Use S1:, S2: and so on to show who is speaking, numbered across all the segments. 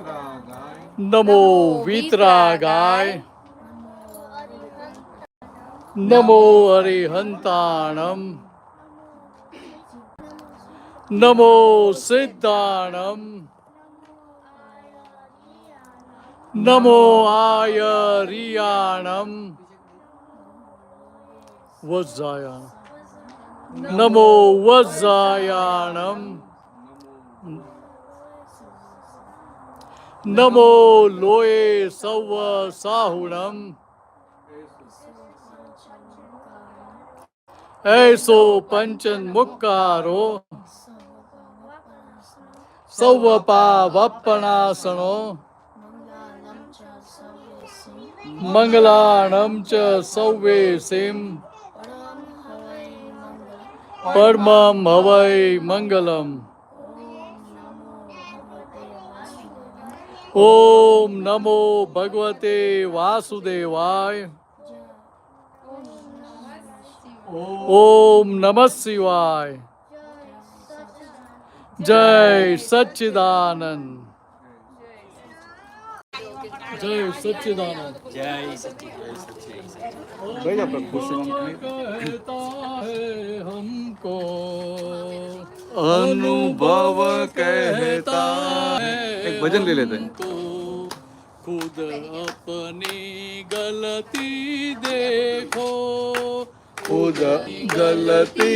S1: नमो वीतरागाय नमो अरिहंताणम नमो सिद्धाणम नमो आयरियाणम वज्जायाणम नमो वज्जायाणम नमो लोये सव साहुणम ऐसो पंचन मुक्कारो सौवपावपनासनो मंगलाणं च सौवेसिं परमं हवै मंगलम् ओम नमो भगवते वासुदेवाय ओम नमः शिवाय जय सच्चिदानंद जय सच्चिदानंद
S2: जय सच्चिदानंद
S1: कहता है हमको
S3: अनुभव कहता है। एक भजन ले लेते हैं।
S1: खुद अपनी गलती देखो
S3: खुद गलती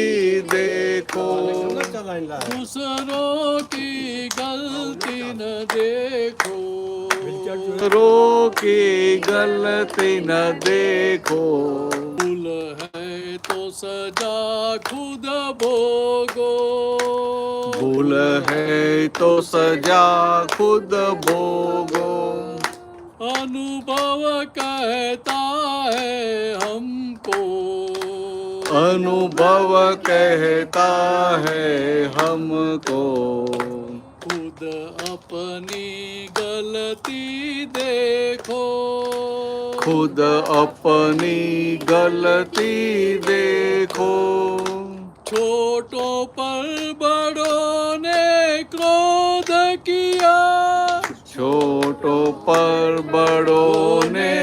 S3: देखो
S1: दूसरों की गलती न देखो
S3: दूसरों की गलती न देखो
S1: भूल है तो सजा खुद भोगो
S3: भूल है तो सजा खुद भोगो
S1: अनुभव कहता है हमको
S3: अनुभव कहता है हमको
S1: खुद अपनी गलती देखो
S3: खुद अपनी गलती देखो
S1: छोटों पर बड़ों ने क्रोध किया
S3: छोटों पर बड़ों ने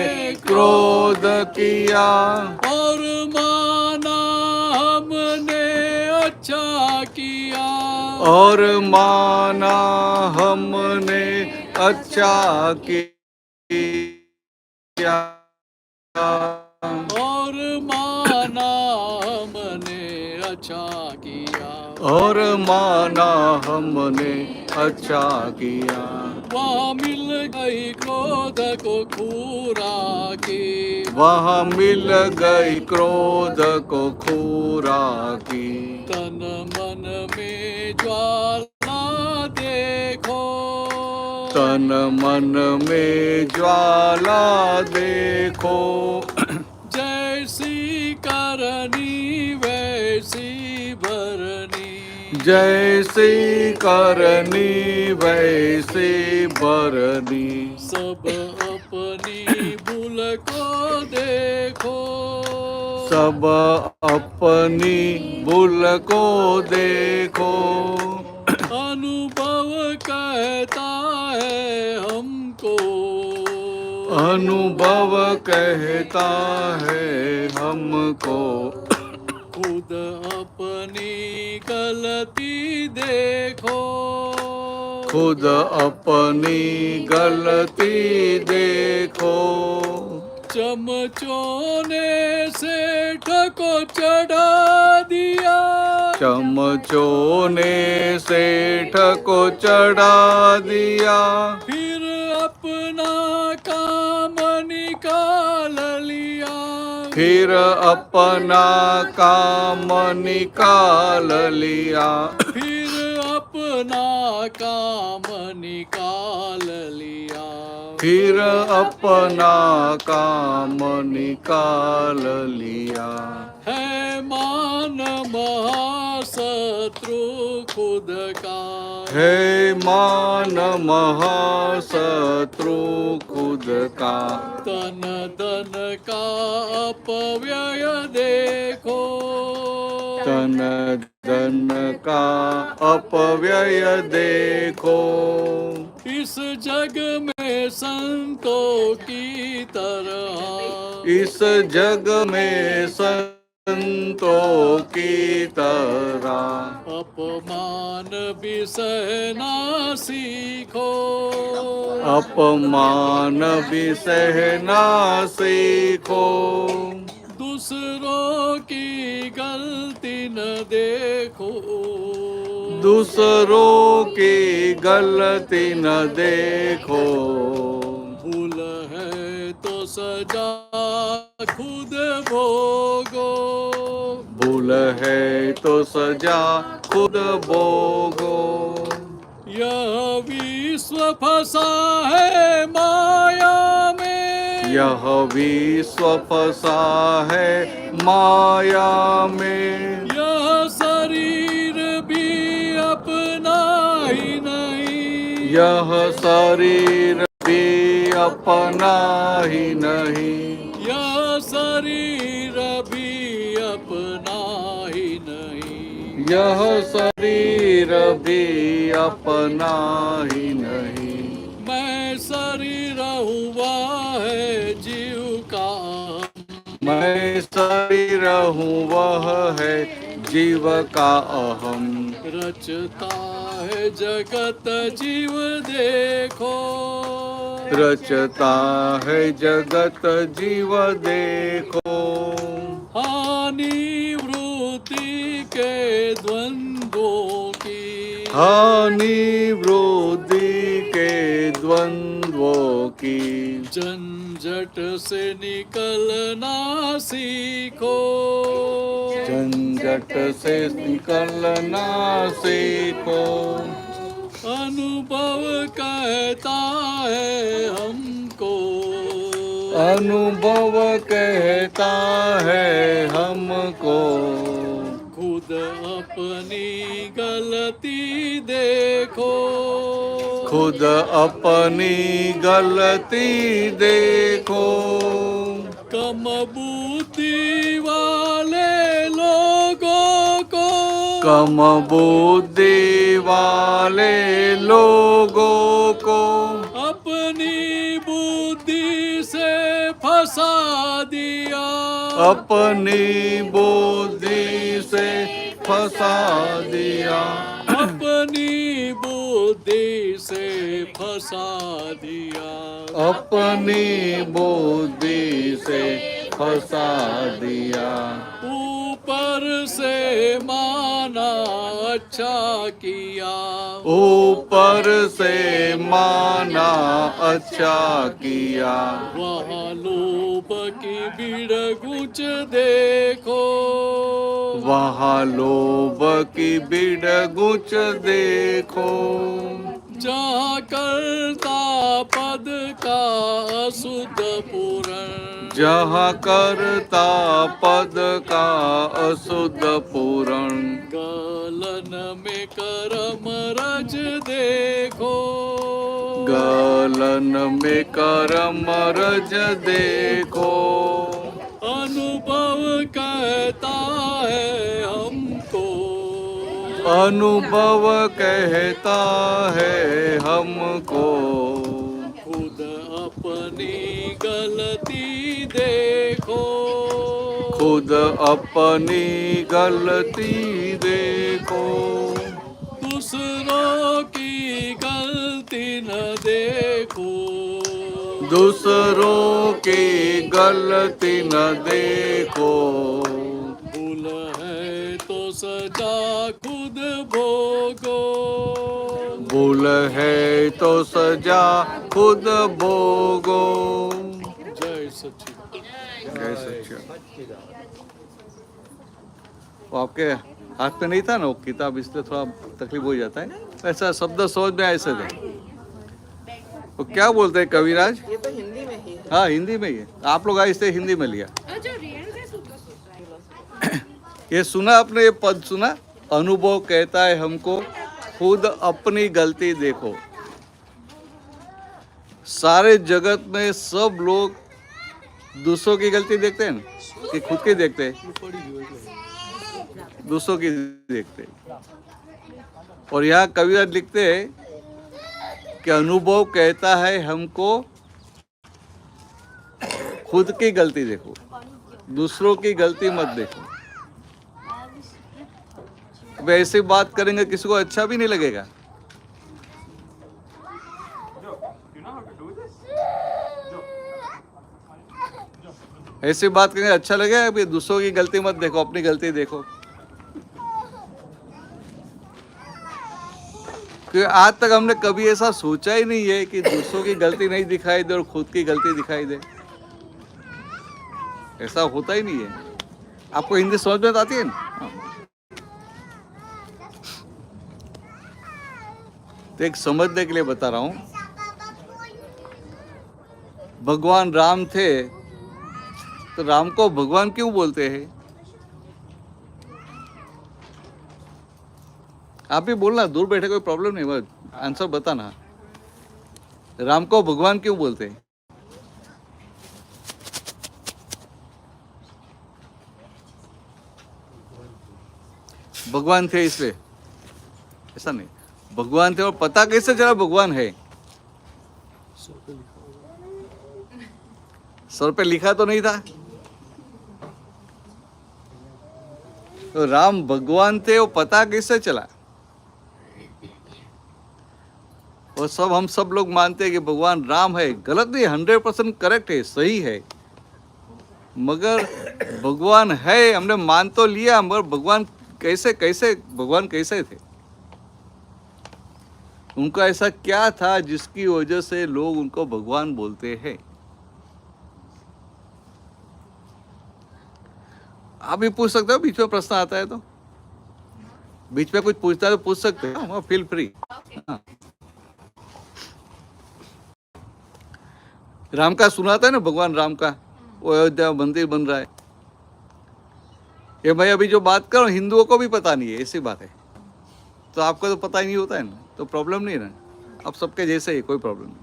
S3: क्रोध किया
S1: और माना हमने अच्छा किया
S3: और माना हमने अच्छा किया
S1: और माना हमने अच्छा किया
S3: और माना हमने अच्छा किया
S1: वहाँ मिल गई क्रोध को खुराकी
S3: वहाँ मिल गई क्रोध को खुराकी
S1: तन मन में ज्वाला देखो
S3: तन मन में ज्वाला देखो
S1: जैसी करनी वैसी भरनी
S3: जैसी करनी वैसी भरनी
S1: सब अपनी भूल को देखो
S3: सब अपनी भूल को देखो
S1: अनुभव कहता है हमको
S3: अनुभव कहता है हमको
S1: खुद अपनी गलती देखो
S3: खुद अपनी गलती देखो
S1: चमचों ने सेठ को चढ़ा दिया
S3: चमचों ने सेठ को चढ़ा दिया
S1: फिर अपना काम निकाल लिया
S3: फिर अपना काम निकाल लिया
S1: फिर अपना काम निकाल लिया
S3: फिर अपना काम निकाल लिया
S1: है मान महाशत्रु खुद का
S3: है मान महाशत्रु खुद का
S1: तन धन का अपव्यय देखो
S3: तन धन का अपव्यय देखो
S1: इस जग में संतों की तरह,
S3: इस जग में संतों की तरह
S1: अपमान भी सहना सीखो,
S3: अपमान भी सहना सीखो,
S1: दूसरों की गलती न देखो,
S3: दूसरों की गलती न देखो,
S1: भूल है तो सजा खुद भोगो,
S3: भूल है तो सजा खुद भोगो,
S1: यह विश्व फंसा है माया में,
S3: यह विश्व फंसा है माया में,
S1: यह शरीर भी अपना ही नहीं,
S3: यह शरीर भी अपना ही नहीं,
S1: यह शरीर भी अपना ही नहीं,
S3: यह शरीर भी अपना ही नहीं,
S1: मैं शरीर हुआ है जीव का,
S3: मैं शरीर हूँ वह है जीव का अहम,
S1: रचता है जगत जीव देखो,
S3: रचता है जगत जीव देखो,
S1: हानि वृत्ति के द्वंद्वों की,
S3: हानि वृद्धि के द्वंद्वों की,
S1: झंझट से निकलना सीखो,
S3: झंझट से निकलना सीखो,
S1: अनुभव कहता है हमको,
S3: अनुभव कहता है हमको,
S1: खुद अपनी गलती देखो,
S3: खुद अपनी गलती देखो,
S1: कम बुद्धि वाले लोगों को,
S3: कम बुद्धि वाले लोगों को,
S1: अपनी बुद्धि से फंसा दिया,
S3: अपनी बुद्धि से फंसा दिया,
S1: अपनी बुद्धि से फंसा दिया,
S3: अपनी बुद्धि से फंसा दिया,
S1: ऊपर से माना अच्छा किया,
S3: ऊपर से माना अच्छा किया,
S1: वहाँ लोभ की भीड़ गुच देखो,
S3: वहाँ लोभ की भीड़ गुच देखो,
S1: जहाँ करता पद का अशुद्ध पूरण,
S3: जहाँ करता पद का अशुद्ध पूरण,
S1: गलन में कर्म रज देखो,
S3: गलन में कर्म रज देखो,
S1: अनुभव कहता है हमको,
S3: अनुभव कहता है हमको,
S1: खुद अपनी गलती देखो,
S3: खुद अपनी गलती देखो,
S1: दूसरों की गलती न देखो,
S3: दूसरों की गलती न देखो,
S1: भूल है तो सजा खुद भोगो,
S3: भूल है तो सजा खुद भोगो।
S1: जय सच्चिदानंद।
S3: जय सच्चिदानंद। वो आपके हाथ में नहीं था ना वो किताब, इसलिए थोड़ा तकलीफ हो जाता है। ऐसा शब्द समझ में ऐसे थे। तो क्या बोलते हैं कविराज?
S2: ये तो हिंदी में ही है।
S3: हाँ हिंदी में ही है। आप लोग ऐसे हिंदी में लिया। ये सुना आपने, ये पद सुना? अनुभव कहता है हमको खुद अपनी गलती देखो। सारे जगत में सब लोग दूसरों की गलती देखते हैं ना, कि खुद की देखते हैं? दूसरों की देखते हैं। और यहाँ कविराज लिखते हैं कि अनुभव कहता है हमको खुद की गलती देखो, दूसरों की गलती मत देखो। अब ऐसी बात करेंगे किसी को अच्छा भी नहीं लगेगा। ऐसी बात करेंगे अच्छा लगेगा? अभी दूसरों की गलती मत देखो, अपनी गलती देखो। क्योंकि आज तक हमने कभी ऐसा सोचा ही नहीं है कि दूसरों की गलती नहीं दिखाई दे और खुद की गलती दिखाई दे। ऐसा होता ही नहीं है। आपको हिंदी समझ में आती है ना? हाँ। तो एक समझने के लिए बता रहा हूं। भगवान राम थे तो राम को भगवान क्यों बोलते हैं? आप भी बोलना, दूर बैठे कोई प्रॉब्लम नहीं, बस आंसर बताना। राम को भगवान क्यों बोलते हैं? भगवान थे इसलिए? ऐसा नहीं, भगवान थे और पता कैसे चला भगवान है? सर पे लिखा तो नहीं था। तो राम भगवान थे, वो पता कैसे चला? और हम सब लोग मानते हैं कि भगवान राम है। गलत नहीं, 100% करेक्ट है, सही है। मगर भगवान है, हमने मान तो लिया, मगर भगवान भगवान कैसे थे? उनका ऐसा क्या था जिसकी वजह से लोग उनको भगवान बोलते हैं? आप भी पूछ सकते हो, बीच में प्रश्न आता है तो। बीच में कुछ पूछता है तो पूछ सकते हो, फील फ्री। राम का सुनाता है ना, भगवान राम का, वो अयोध्या मंदिर बन रहा है। ये भाई अभी जो बात करो हिंदुओं को भी पता नहीं है, ऐसी बात है। तो आपको तो पता ही नहीं होता है ना, तो प्रॉब्लम नहीं है ना, आप सबके जैसे ही, कोई प्रॉब्लम नहीं।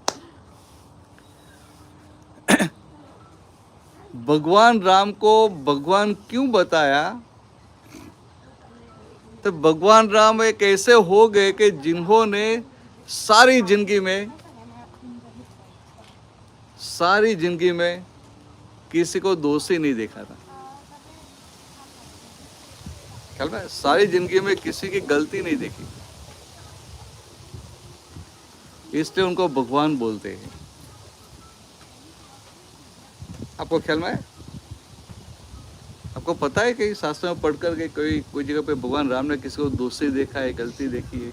S3: भगवान राम को भगवान क्यों बताया? तो भगवान राम एक ऐसे हो गए कि जिन्होंने सारी जिंदगी में किसी को दोषी नहीं देखा था। ख्याल में, सारी जिंदगी में किसी की गलती नहीं देखी, इसलिए उनको भगवान बोलते हैं। आपको ख्याल में है? आपको पता है कि शास्त्र में पढ़कर के कोई जगह पे भगवान राम ने किसी को दोषी देखा है, गलती देखी है?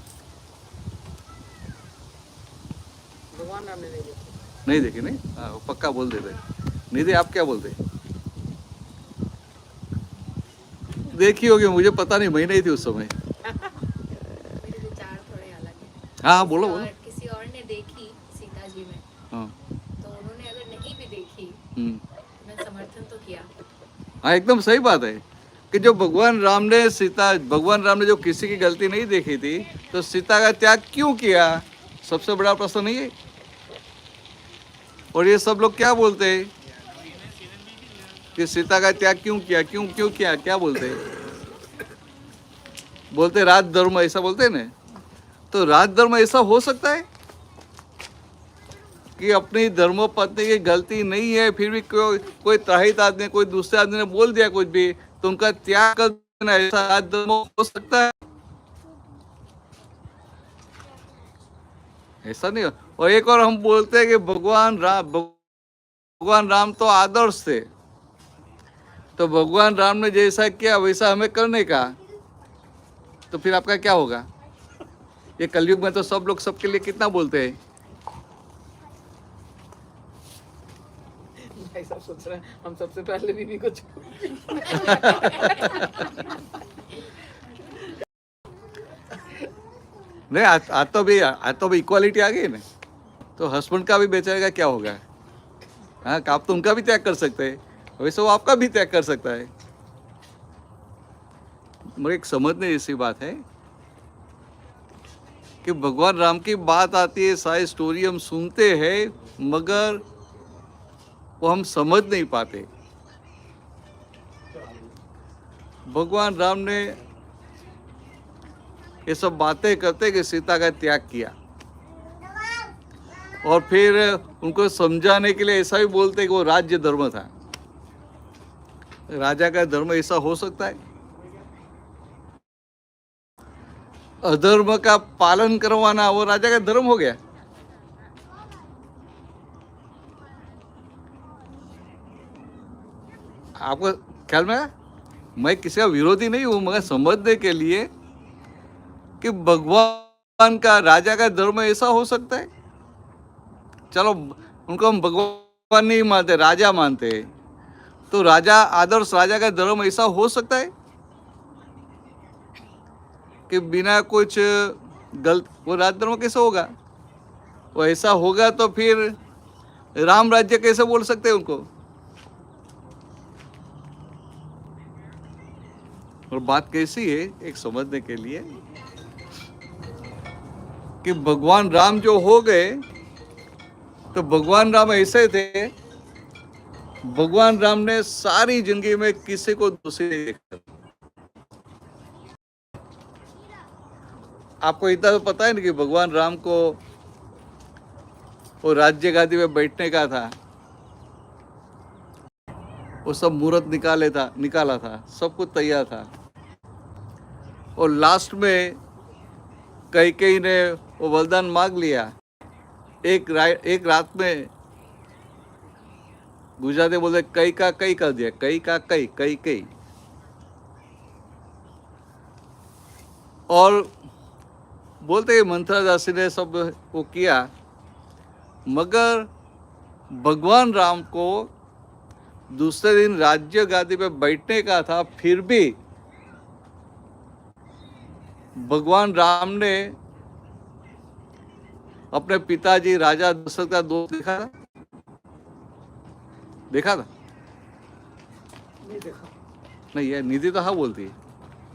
S2: भगवान राम ने
S3: नहीं देखी। नहीं, हाँ, पक्का बोल देते। नहीं दे, आप क्या बोलते? देखी होगी, मुझे पता नहीं, मैं नहीं थी उस समय।
S4: मेरे विचार थोड़े अलग हैं।
S3: हाँ बोलो बोलो।
S4: किसी और ने देखी सीता जी में,
S3: हाँ
S4: तो उन्होंने अगर नहीं भी देखी, मैं समर्थन तो किया।
S3: हाँ, एकदम सही बात है कि जो भगवान राम ने जो किसी की गलती नहीं देखी थी, तो सीता का त्याग क्यों किया? सबसे बड़ा प्रश्न नहीं है? और ये सब लोग क्या बोलते हैं कि सीता का त्याग क्यों किया? क्यों किया? क्या बोलते हैं? बोलते राज धर्म, ऐसा बोलते हैं ना। तो राज धर्म ऐसा हो सकता है कि अपनी धर्मपत्नी की गलती नहीं है, फिर भी कोई त्राहित आदमी, कोई दूसरे आदमी ने बोल दिया कुछ भी, तो उनका त्याग कर देना, ऐसा राज धर्म हो सकता है? ऐसा नहीं। और एक और हम बोलते हैं कि भगवान राम तो आदर्श थे, तो भगवान राम ने जैसा किया वैसा हमें करने का, तो फिर आपका क्या होगा? ये कलयुग में तो सब लोग सबके लिए कितना बोलते हैं।
S2: भाई साहब सोच रहे हैं हम सबसे पहले बीवी को
S3: नहीं, आज तो भी इक्वालिटी आ गई ना, तो हस्बैंड का भी बेचारे का क्या होगा? हाँ, आप तो उनका भी त्याग कर सकते हैं, वैसे वो आपका भी त्याग कर सकता है। मगर एक समझने जैसी बात है कि भगवान राम की बात आती है, सारी स्टोरी हम सुनते हैं, मगर वो हम समझ नहीं पाते। भगवान राम ने ये सब बातें करते कि सीता का त्याग किया, और फिर उनको समझाने के लिए ऐसा भी बोलते कि वो राज्य धर्म था। राजा का धर्म ऐसा हो सकता है? अधर्म का पालन करवाना वो राजा का धर्म हो गया? आपको ख्याल में आया? मैं किसी का विरोधी नहीं हूं, मगर समझने के लिए कि भगवान का राजा का धर्म ऐसा हो सकता है। चलो उनको हम भगवान नहीं मानते, राजा मानते हैं, तो राजा, आदर्श राजा का धर्म ऐसा हो सकता है कि बिना कुछ गलत, वो राज धर्म कैसे होगा? वो ऐसा होगा तो फिर राम राज्य कैसे बोल सकते हैं उनको? और बात कैसी है एक समझने के लिए कि भगवान राम जो हो गए, तो भगवान राम ऐसे थे, भगवान राम ने सारी जिंदगी में किसी को दोषी नहीं देखा। आपको इतना तो पता है ना कि भगवान राम को वो राज्य गादी में बैठने का था, वो सब मुहूर्त निकाला था, सब कुछ तैयार था, और लास्ट में कैकेयी ने वो वरदान मांग लिया। एक रात में गुजराती बोलते कई का कई कर दिया, कई का कई। और बोलते मंत्रा दासी ने सब वो किया, मगर भगवान राम को दूसरे दिन राज्य गादी पे बैठने का था, फिर भी भगवान राम ने अपने पिताजी राजा दशरथ का दोष देखा था?
S2: नहीं देखा।
S3: नहीं, ये निधि तो हाँ बोलती है।
S4: तो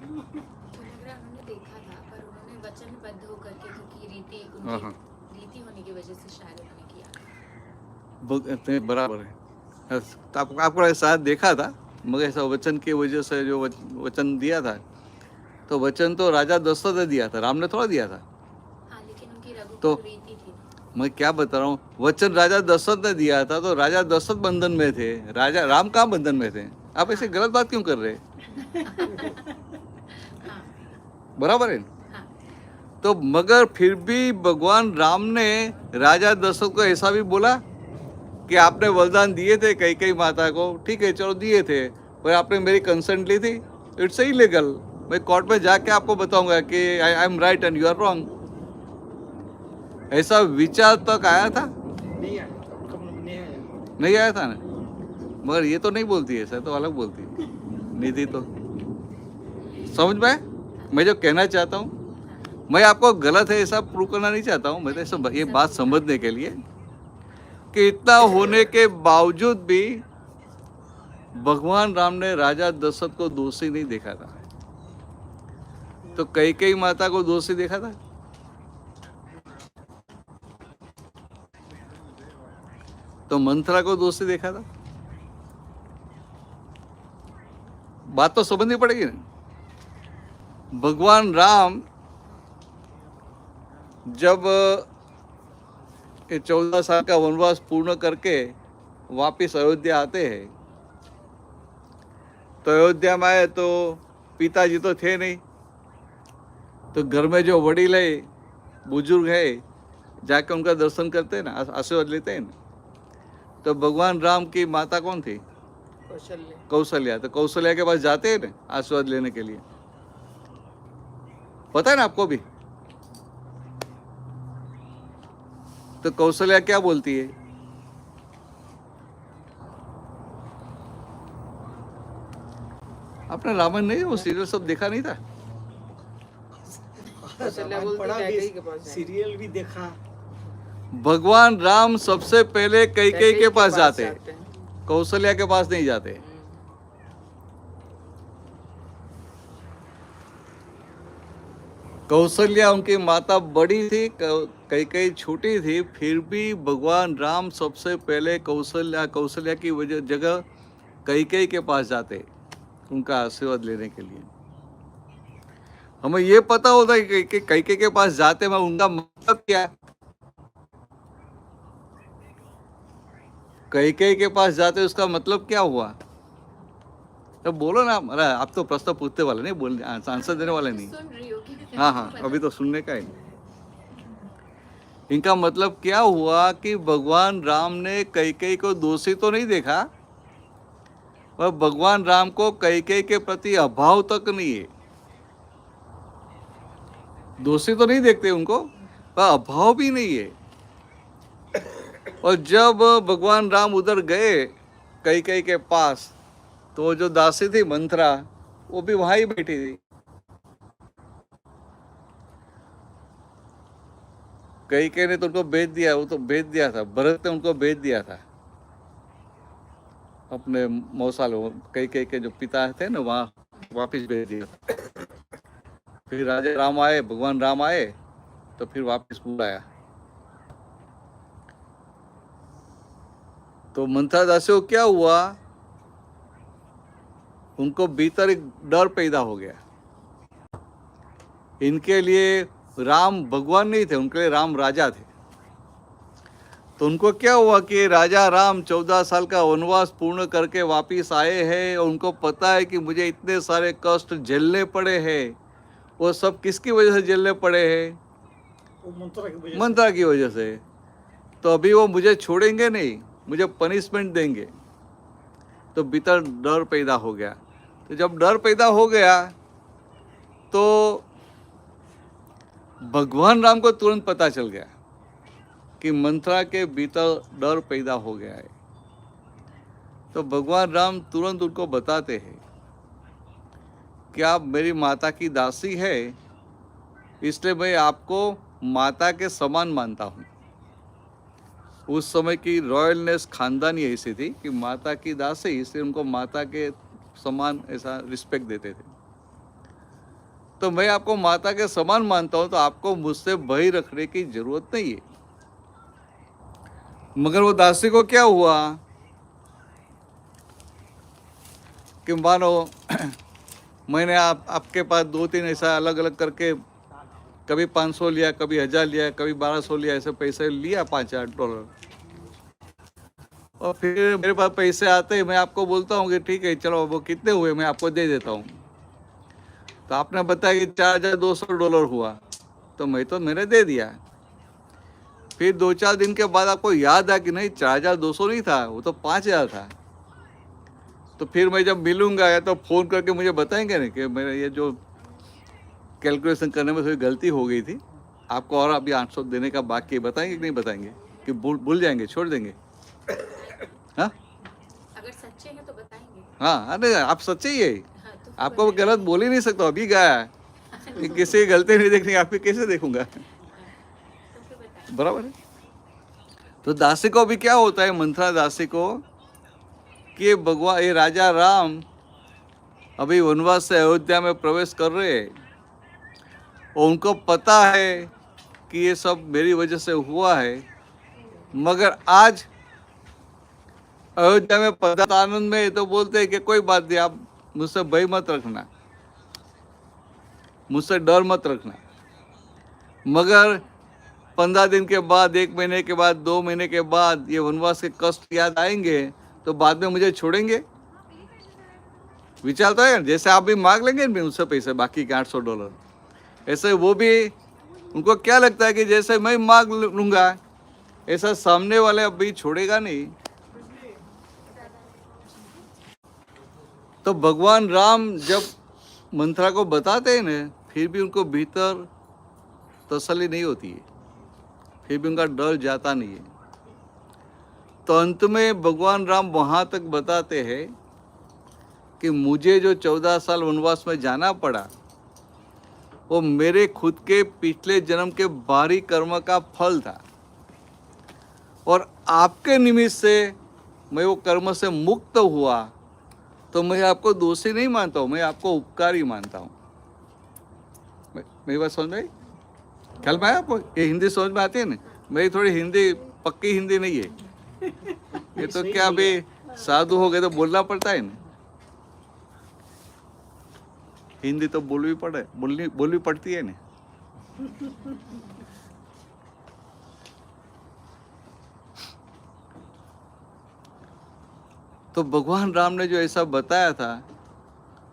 S4: लग रहा है उन्होंने देखा था, पर उन्होंने वचनबद्ध होकर के, क्योंकि रीति होने की वजह से शायद उन्होंने किया।
S3: बराबर है, तो आपको ऐसा देखा था, मगर ऐसा वचन की वजह से जो वचन दिया था, तो वचन तो राजा दशरथ ने दिया था, राम ने थोड़ा दिया था।
S4: हाँ, लेकिन उनकी रघुकुल
S3: तो
S4: रीति थी ना।
S3: मैं क्या बता रहा हूँ, वचन राजा दशरथ ने दिया था, तो राजा दशरथ बंधन में थे, राजा राम कहाँ बंधन में थे? आप ऐसे गलत बात क्यों कर रहे हैं? बराबर है।
S4: हाँ।
S3: तो मगर फिर भी भगवान राम ने राजा दशरथ को ऐसा भी बोला कि आपने वरदान दिए थे कैकेयी माता को, ठीक है चलो दिए थे, पर आपने मेरी कंसेंट ली थी, इट्स इलीगल। मैं कोर्ट में जाके आपको बताऊंगा कि I am right and you are wrong. ऐसा विचार तक आया था?
S2: नहीं आया, नहीं आया।
S3: नहीं आया था ना, मगर ये तो नहीं बोलती है, तो अलग बोलती है निधि। तो समझ में मैं जो कहना चाहता हूँ, मैं आपको गलत है ऐसा प्रूव करना नहीं चाहता हूँ, मैं तो ये बात समझने के लिए कि इतना होने के बावजूद भी भगवान राम ने राजा दशरथ को दोषी नहीं देखा था, तो कैकेयी माता को दोषी देखा था? तो मंथरा को दोषी देखा था? बात तो समझनी पड़ेगी ना। भगवान राम जब ये 14 साल का वनवास पूर्ण करके वापिस अयोध्या आते हैं, तो अयोध्या में आए तो पिताजी तो थे नहीं, तो घर में जो वडील है, बुजुर्ग है, जाके उनका दर्शन करते हैं ना, आशीर्वाद लेते हैं ना। तो भगवान राम की माता कौन थी? कौशल्या। तो कौशल्या के पास जाते हैं ना आशीर्वाद लेने के लिए, पता है ना आपको भी। तो कौशल्या क्या बोलती है? आपने रामायण नहीं, वो सीरियल सब देखा नहीं था?
S2: सीरियल भी देखा।
S3: भगवान राम सबसे पहले कैकेयी के पास जाते हैं, कौशल्या के पास नहीं जाते। कौशल्या उनकी माता बड़ी थी, कैकेयी छोटी थी, फिर भी भगवान राम सबसे पहले कौशल्या की जगह कैकेयी के पास जाते उनका आशीर्वाद लेने के लिए। हमें ये पता होता है कि कैकेयी के पास जाते में उनका मतलब क्या, कैकेयी के पास जाते उसका मतलब क्या हुआ? तो बोलो ना, अरे आप तो प्रश्न पूछते वाले नहीं, बोल आंसर देने वाले नहीं।
S4: सुन रही हो कि
S3: हाँ हाँ, अभी तो सुनने का ही। इनका मतलब क्या हुआ कि भगवान राम ने कैकेयी को दोषी तो नहीं देखा, और भगवान राम को कैकेयी के प्रति अभाव तक नहीं है। दोषी तो नहीं देखते उनको, पर अभाव भी नहीं है। और जब भगवान राम उधर गए कैकेयी के पास, तो जो दासी थी मंथरा, वो भी वहां ही बैठी थी। कैकेयी ने तो उनको भेज दिया, वो तो भेज दिया था, भरत ने उनको भेज दिया था अपने मौसाल, कैकेयी के जो पिता थे ना, वहां वापिस भेज दिया। फिर राजा राम आए, भगवान राम आए, तो फिर वापिस बुलाया। तो मंथरा दासी को क्या हुआ, उनको भीतर एक डर पैदा हो गया। इनके लिए राम भगवान नहीं थे, उनके लिए राम राजा थे। तो उनको क्या हुआ कि राजा राम 14 साल का वनवास पूर्ण करके वापिस आए हैं, और उनको पता है कि मुझे इतने सारे कष्ट झेलने पड़े हैं। वो सब किसकी वजह से झेलने पड़े हैं?
S2: वो
S3: मंत्रा की वजह से। तो अभी वो मुझे छोड़ेंगे नहीं, मुझे पनिशमेंट देंगे। तो भीतर डर पैदा हो गया। तो जब डर पैदा हो गया, तो भगवान राम को तुरंत पता चल गया कि मंथरा के भीतर डर पैदा हो गया है। तो भगवान राम तुरंत उनको बताते हैं कि आप मेरी माता की दासी है, इसलिए मैं आपको माता के समान मानता हूँ। उस समय की रॉयलनेस खानदानी ऐसी थी कि माता की दासी, इसलिए उनको माता के समान ऐसा रिस्पेक्ट देते थे। तो मैं आपको माता के समान मानता हूँ, तो आपको मुझसे भय रखने की जरूरत नहीं है। मगर वो दासी को क्या हुआ कि मानो मैंने आपके पास 2-3 ऐसा अलग अलग करके, कभी 500 लिया, कभी 1000 लिया, कभी 1200 लिया, ऐसे पैसे लिया, $5000। और फिर मेरे पास पैसे आते ही मैं आपको बोलता हूँ कि ठीक है चलो, वो कितने हुए मैं आपको दे देता हूँ। तो आपने बताया कि $4200 हुआ, तो मैंने दे दिया। फिर 2-4 दिन के बाद आपको याद आया कि नहीं, 4200 नहीं था, वो तो 5000 था। तो फिर मैं जब मिलूंगा या तो फ़ोन करके मुझे बताएंगे ना कि मेरा ये जो कैलकुलेशन करने में थोड़ी गलती हो गई थी, आपको और अभी 800 देने का बाकी है, बताएंगे कि नहीं बताएंगे, कि भूल जाएंगे, छोड़ देंगे? हाँ,
S4: अगर सच्चे हैं तो बताएंगे।
S3: हाँ, अरे आप सच्चे ही है,
S4: हाँ, तो
S3: आपको गलत बोल ही नहीं सकता। अभी गया कि किसी की गलती नहीं देखनी, आपकी कैसे देखूंगा?
S4: तो फिर बताएंगे।
S3: बराबर है। तो दासी को भी क्या होता है, मंथरा दासी को, कि भगवान ये राजा राम अभी वनवास से अयोध्या में प्रवेश कर रहे हैं, और उनको पता है कि ये सब मेरी वजह से हुआ है। मगर आज अयोध्या में पदार्थ आनंद में तो बोलते हैं कि कोई बात नहीं, आप मुझसे भय मत रखना, मुझसे डर मत रखना। मगर 15 दिन के बाद, 1 महीने के बाद, 2 महीने के बाद ये वनवास के कष्ट याद आएंगे, तो बाद में मुझे छोड़ेंगे? विचार तो है, जैसे आप भी मांग लेंगे मुझसे पैसे बाकी के $800, ऐसे वो भी, उनको क्या लगता है कि जैसे मैं मांग लूंगा, ऐसा सामने वाले अब भी छोड़ेगा नहीं। तो भगवान राम जब मंथरा को बताते हैं ना, फिर भी उनको भीतर तसल्ली नहीं होती है, फिर भी उनका डर जाता नहीं है। तो अंत में भगवान राम वहाँ तक बताते हैं कि मुझे जो 14 साल वनवास में जाना पड़ा, वो मेरे खुद के पिछले जन्म के भारी कर्म का फल था, और आपके निमित्त से मैं वो कर्म से मुक्त हुआ। तो मैं आपको दोषी नहीं मानता हूँ, मैं आपको उपकारी मानता हूँ। मेरी बात समझ में आई? ख्याल में आया आपको? ये हिंदी समझ में आती है ना? मेरी थोड़ी हिंदी पक्की हिंदी नहीं है, ये तो क्या अभी साधु हो गए तो बोलना पड़ता है ना। हिंदी तो बोलनी पड़ती है ना। तो भगवान राम ने जो ऐसा बताया था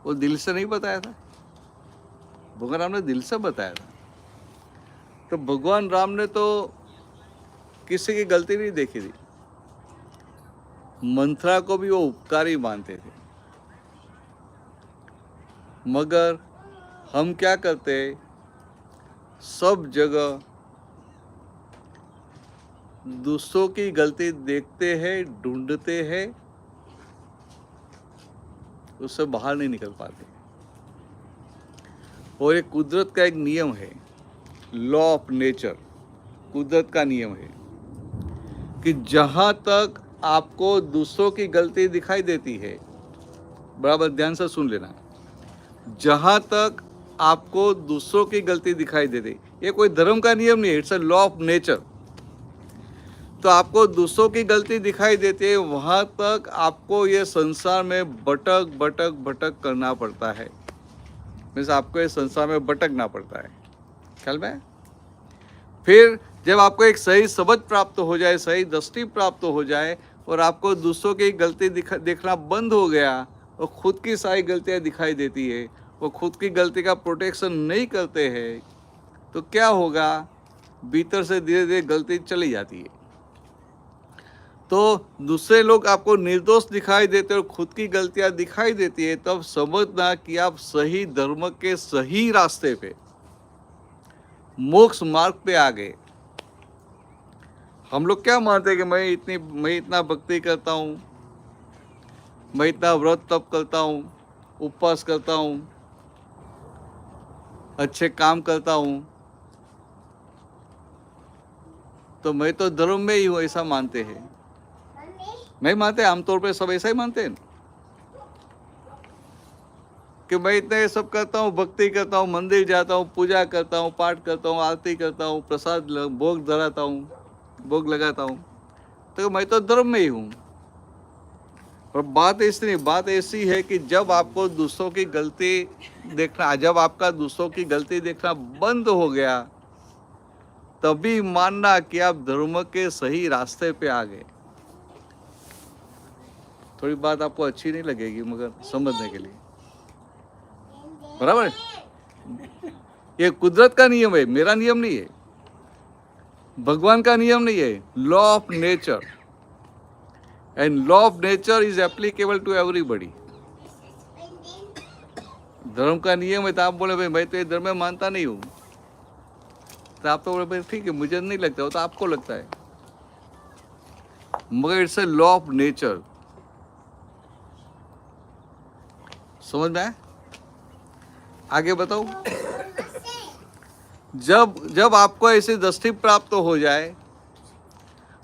S3: वो दिल से नहीं बताया था, भगवान राम ने दिल से बताया था। तो भगवान राम ने तो किसी की गलती नहीं देखी थी, मंथरा को भी वो उपकारी मानते थे। मगर हम क्या करते, सब जगह दूसरों की गलती देखते हैं, ढूंढते हैं, उससे बाहर नहीं निकल पाते। और एक कुदरत का एक नियम है, लॉ ऑफ नेचर, कुदरत का नियम है कि जहां तक आपको दूसरों की गलती दिखाई देती है, बराबर ध्यान से सुन लेना, जहां तक आपको दूसरों की गलती दिखाई देती, ये कोई धर्म का नियम नहीं है, it's a law of nature. तो आपको दूसरों की गलती दिखाई देती है, वहां तक आपको ये संसार में भटक भटक भटक करना पड़ता है, मीन्स आपको ये संसार में भटकना पड़ता है, ख्याल में। फिर जब आपको एक सही समझ प्राप्त हो जाए, सही दृष्टि प्राप्त हो जाए, और आपको दूसरों की गलती देखना बंद हो गया और खुद की सारी गलतियां दिखाई देती है, वो खुद की गलती का प्रोटेक्शन नहीं करते हैं, तो क्या होगा, भीतर से धीरे धीरे गलती चली जाती है। तो दूसरे लोग आपको निर्दोष दिखाई देते और खुद की गलतियां दिखाई देती है, तब समझना कि आप सही धर्म के सही रास्ते पे, मोक्ष मार्ग पे आ गए। हम लोग क्या मानते हैं कि मैं इतना भक्ति करता हूँ, मैं इतना व्रत तप करता हूँ, उपवास करता हूँ, अच्छे काम करता हूँ, तो मैं तो धर्म में ही हूँ, ऐसा मानते हैं। नहीं मानते, आमतौर पे सब ऐसा ही मानते हैं कि मैं इतना ये सब करता हूँ, भक्ति करता हूँ, मंदिर जाता हूँ, पूजा करता हूँ, पाठ करता हूँ, आरती करता हूँ, प्रसाद भोग धराता हूँ, भोग लगाता हूँ, तो मैं तो धर्म में ही हूँ। और बात ऐसी नहीं, बात ऐसी है कि जब आपको दूसरों की गलती देखना, जब आपका दूसरों की गलती देखना बंद हो गया, तभी मानना कि आप धर्म के सही रास्ते पे आ गए। थोड़ी बात आपको अच्छी नहीं लगेगी, मगर समझने के लिए, बराबर है। ये कुदरत का नियम है, मेरा नियम नहीं है, भगवान का नियम नहीं है, law of nature, and law of nature is applicable to everybody. धर्म का नियम है, तो आप बोले भाई मैं तो ये धर्म में मानता नहीं हूं, तो आप तो बोले भाई ठीक है, मुझे नहीं लगता, वो तो आपको लगता है, मगर it's a law of nature. समझ में आया? आगे बताओ। जब आपको ऐसी दृष्टि प्राप्त हो जाए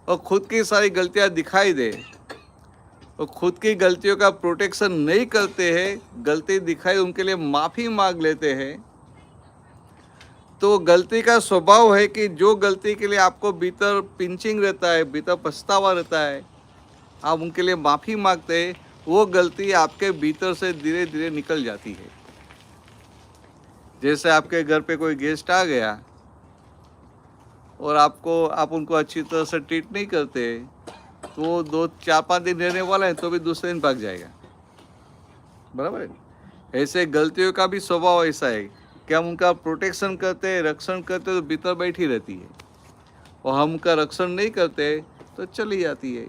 S3: और खुद की सारी गलतियां दिखाई दे और खुद की गलतियों का प्रोटेक्शन नहीं करते हैं, गलती दिखाई उनके लिए माफ़ी मांग लेते हैं, तो गलती का स्वभाव है कि जो गलती के लिए आपको भीतर पिंचिंग रहता है, भीतर पछतावा रहता है, आप उनके लिए माफ़ी मांगते हैं, वो गलती आपके भीतर से धीरे धीरे निकल जाती है। जैसे आपके घर पे कोई गेस्ट आ गया और आप उनको अच्छी तरह से ट्रीट नहीं करते, तो वो 2-4-5 दिन रहने वाला है, तो भी दूसरे दिन भाग जाएगा, बराबर है। ऐसे गलतियों का भी स्वभाव ऐसा है कि हम उनका प्रोटेक्शन करते हैं, रक्षण करते हैं, तो भीतर बैठी रहती है, और हम उनका रक्षण नहीं करते तो चली जाती है।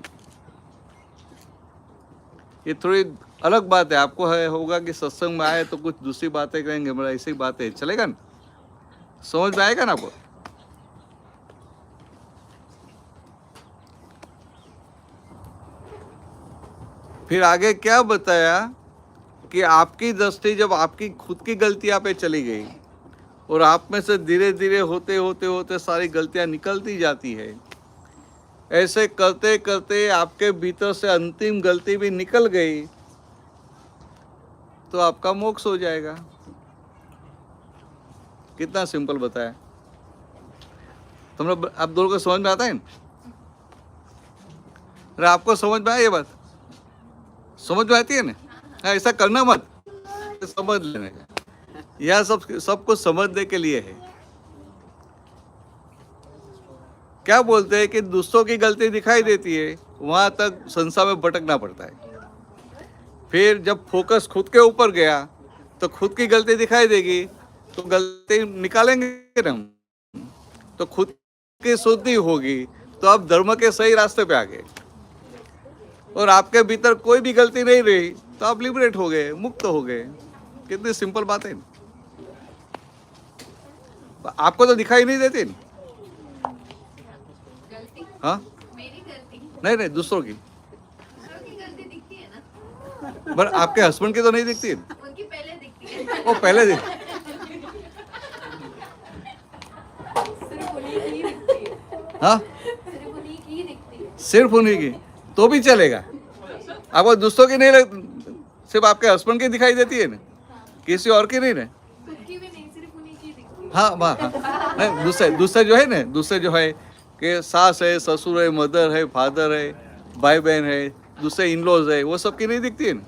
S3: ये थोड़ी अलग बात है, आपको होगा कि सत्संग में आए तो कुछ दूसरी बातें करेंगे, मेरा ऐसी बातें चलेगा ना, समझ में आएगा ना आपको। फिर आगे क्या बताया कि आपकी दृष्टि जब आपकी खुद की गलतियां पे चली गई और आप में से धीरे धीरे होते होते होते सारी गलतियां निकलती जाती है, ऐसे करते करते आपके भीतर से अंतिम गलती भी निकल गई, तो आपका मोक्ष हो जाएगा। कितना सिंपल बताया तुम लोग, आप दोनों को समझ में आता है ना? अरे आपको समझ में आया ये बात? समझ में आती है ना? ऐसा करना मत, समझ लेने का, यह सब कुछ समझने के लिए है। क्या बोलते हैं कि दूसरों की गलती दिखाई देती है, वहां तक संसार में भटकना पड़ता है, फिर जब फोकस खुद के ऊपर गया तो खुद की गलती दिखाई देगी, तो गलती निकालेंगे ना हम। तो खुद की शुद्धि होगी तो आप धर्म के सही रास्ते पे आ गए, और आपके भीतर कोई भी गलती नहीं रही तो आप लिबरेट हो गए, मुक्त हो गए। कितनी सिंपल बात है। आपको तो दिखाई नहीं देती
S4: गलती
S3: हाँ,
S4: मेरी गलती,
S3: नहीं नहीं, दूसरों की।
S4: दूसरों की गलती दिखती है ना,
S3: पर आपके हस्बैंड की तो नहीं दिखती,
S4: उनकी पहले दिखती है।
S3: वो पहले दिन।
S4: सिर्फ उन्हीं की ही दिखती है,
S3: हाँ,
S4: सिर्फ उन्हीं की ही दिखती है।
S3: सिर्फ उन्हीं की तो भी चलेगा। आपको दूसरों की नहीं सिर्फ आपके हस्बैंड की दिखाई देती है ना, किसी और की नहीं ना।
S4: खुद की भी नहीं, सिर्फ उन्हीं की दिखती है।
S3: हाँ हाँ, नहीं, दूसरे जो है ना, दूसरे जो है कि सास है, ससुर है, मदर है, फादर है, भाई बहन है, दूसरे इन लॉज है, वो सब की नहीं दिखती है ना।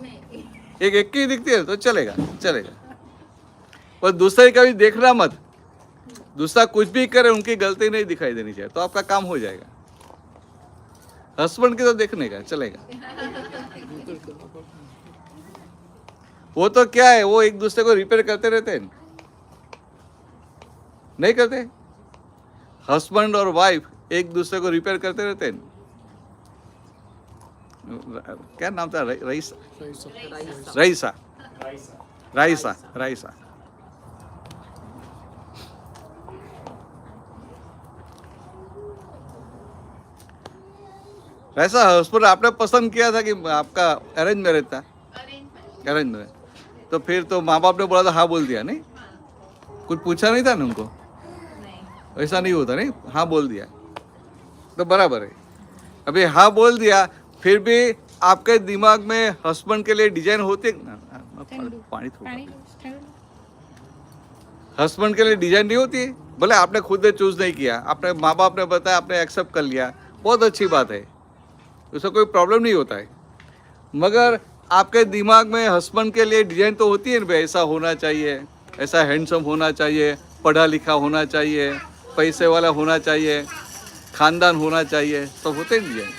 S4: नहीं,
S3: एक की दिखती है तो चलेगा चलेगा। पर दूसरे का भी देखना मत, दूसरा कुछ भी करे उनकी गलती नहीं दिखाई देनी चाहिए, तो आपका काम हो जाएगा। हस्बैंड की तो देखने का चलेगा। वो तो क्या है, वो एक दूसरे को रिपेयर करते रहते हैं, नहीं करते? हस्बैंड और वाइफ एक दूसरे को रिपेयर करते रहते हैं। क्या नाम था? रईसा रईसा राइसा राइसा। ऐसा हस्बैंड आपने पसंद किया था कि आपका अरेंज मैरिज था?
S4: Arrange
S3: arrange marriage. तो फिर तो माँ बाप ने बोला था, हाँ बोल दिया नहीं? कुछ पूछा नहीं था ना उनको?
S4: नहीं,
S3: ऐसा नहीं होता नहीं, हाँ बोल दिया तो बराबर है। अभी हाँ बोल दिया, फिर भी आपके दिमाग में हस्बैंड के लिए डिजाइन होती है पानी थोड़ा, हस्बैंड के लिए डिजाइन नहीं होती है। भले आपने खुद ने चूज नहीं किया, आपने माँ बाप ने बताया, आपने एक्सेप्ट कर लिया, बहुत अच्छी बात है, उसमें कोई प्रॉब्लम नहीं होता है। मगर आपके दिमाग में हस्बैंड के लिए डिजाइन तो होती है ना, ऐसा होना चाहिए, ऐसा हैंडसम होना चाहिए, पढ़ा लिखा होना चाहिए, पैसे वाला होना चाहिए, खानदान होना चाहिए, सब होते हैं डिजाइन।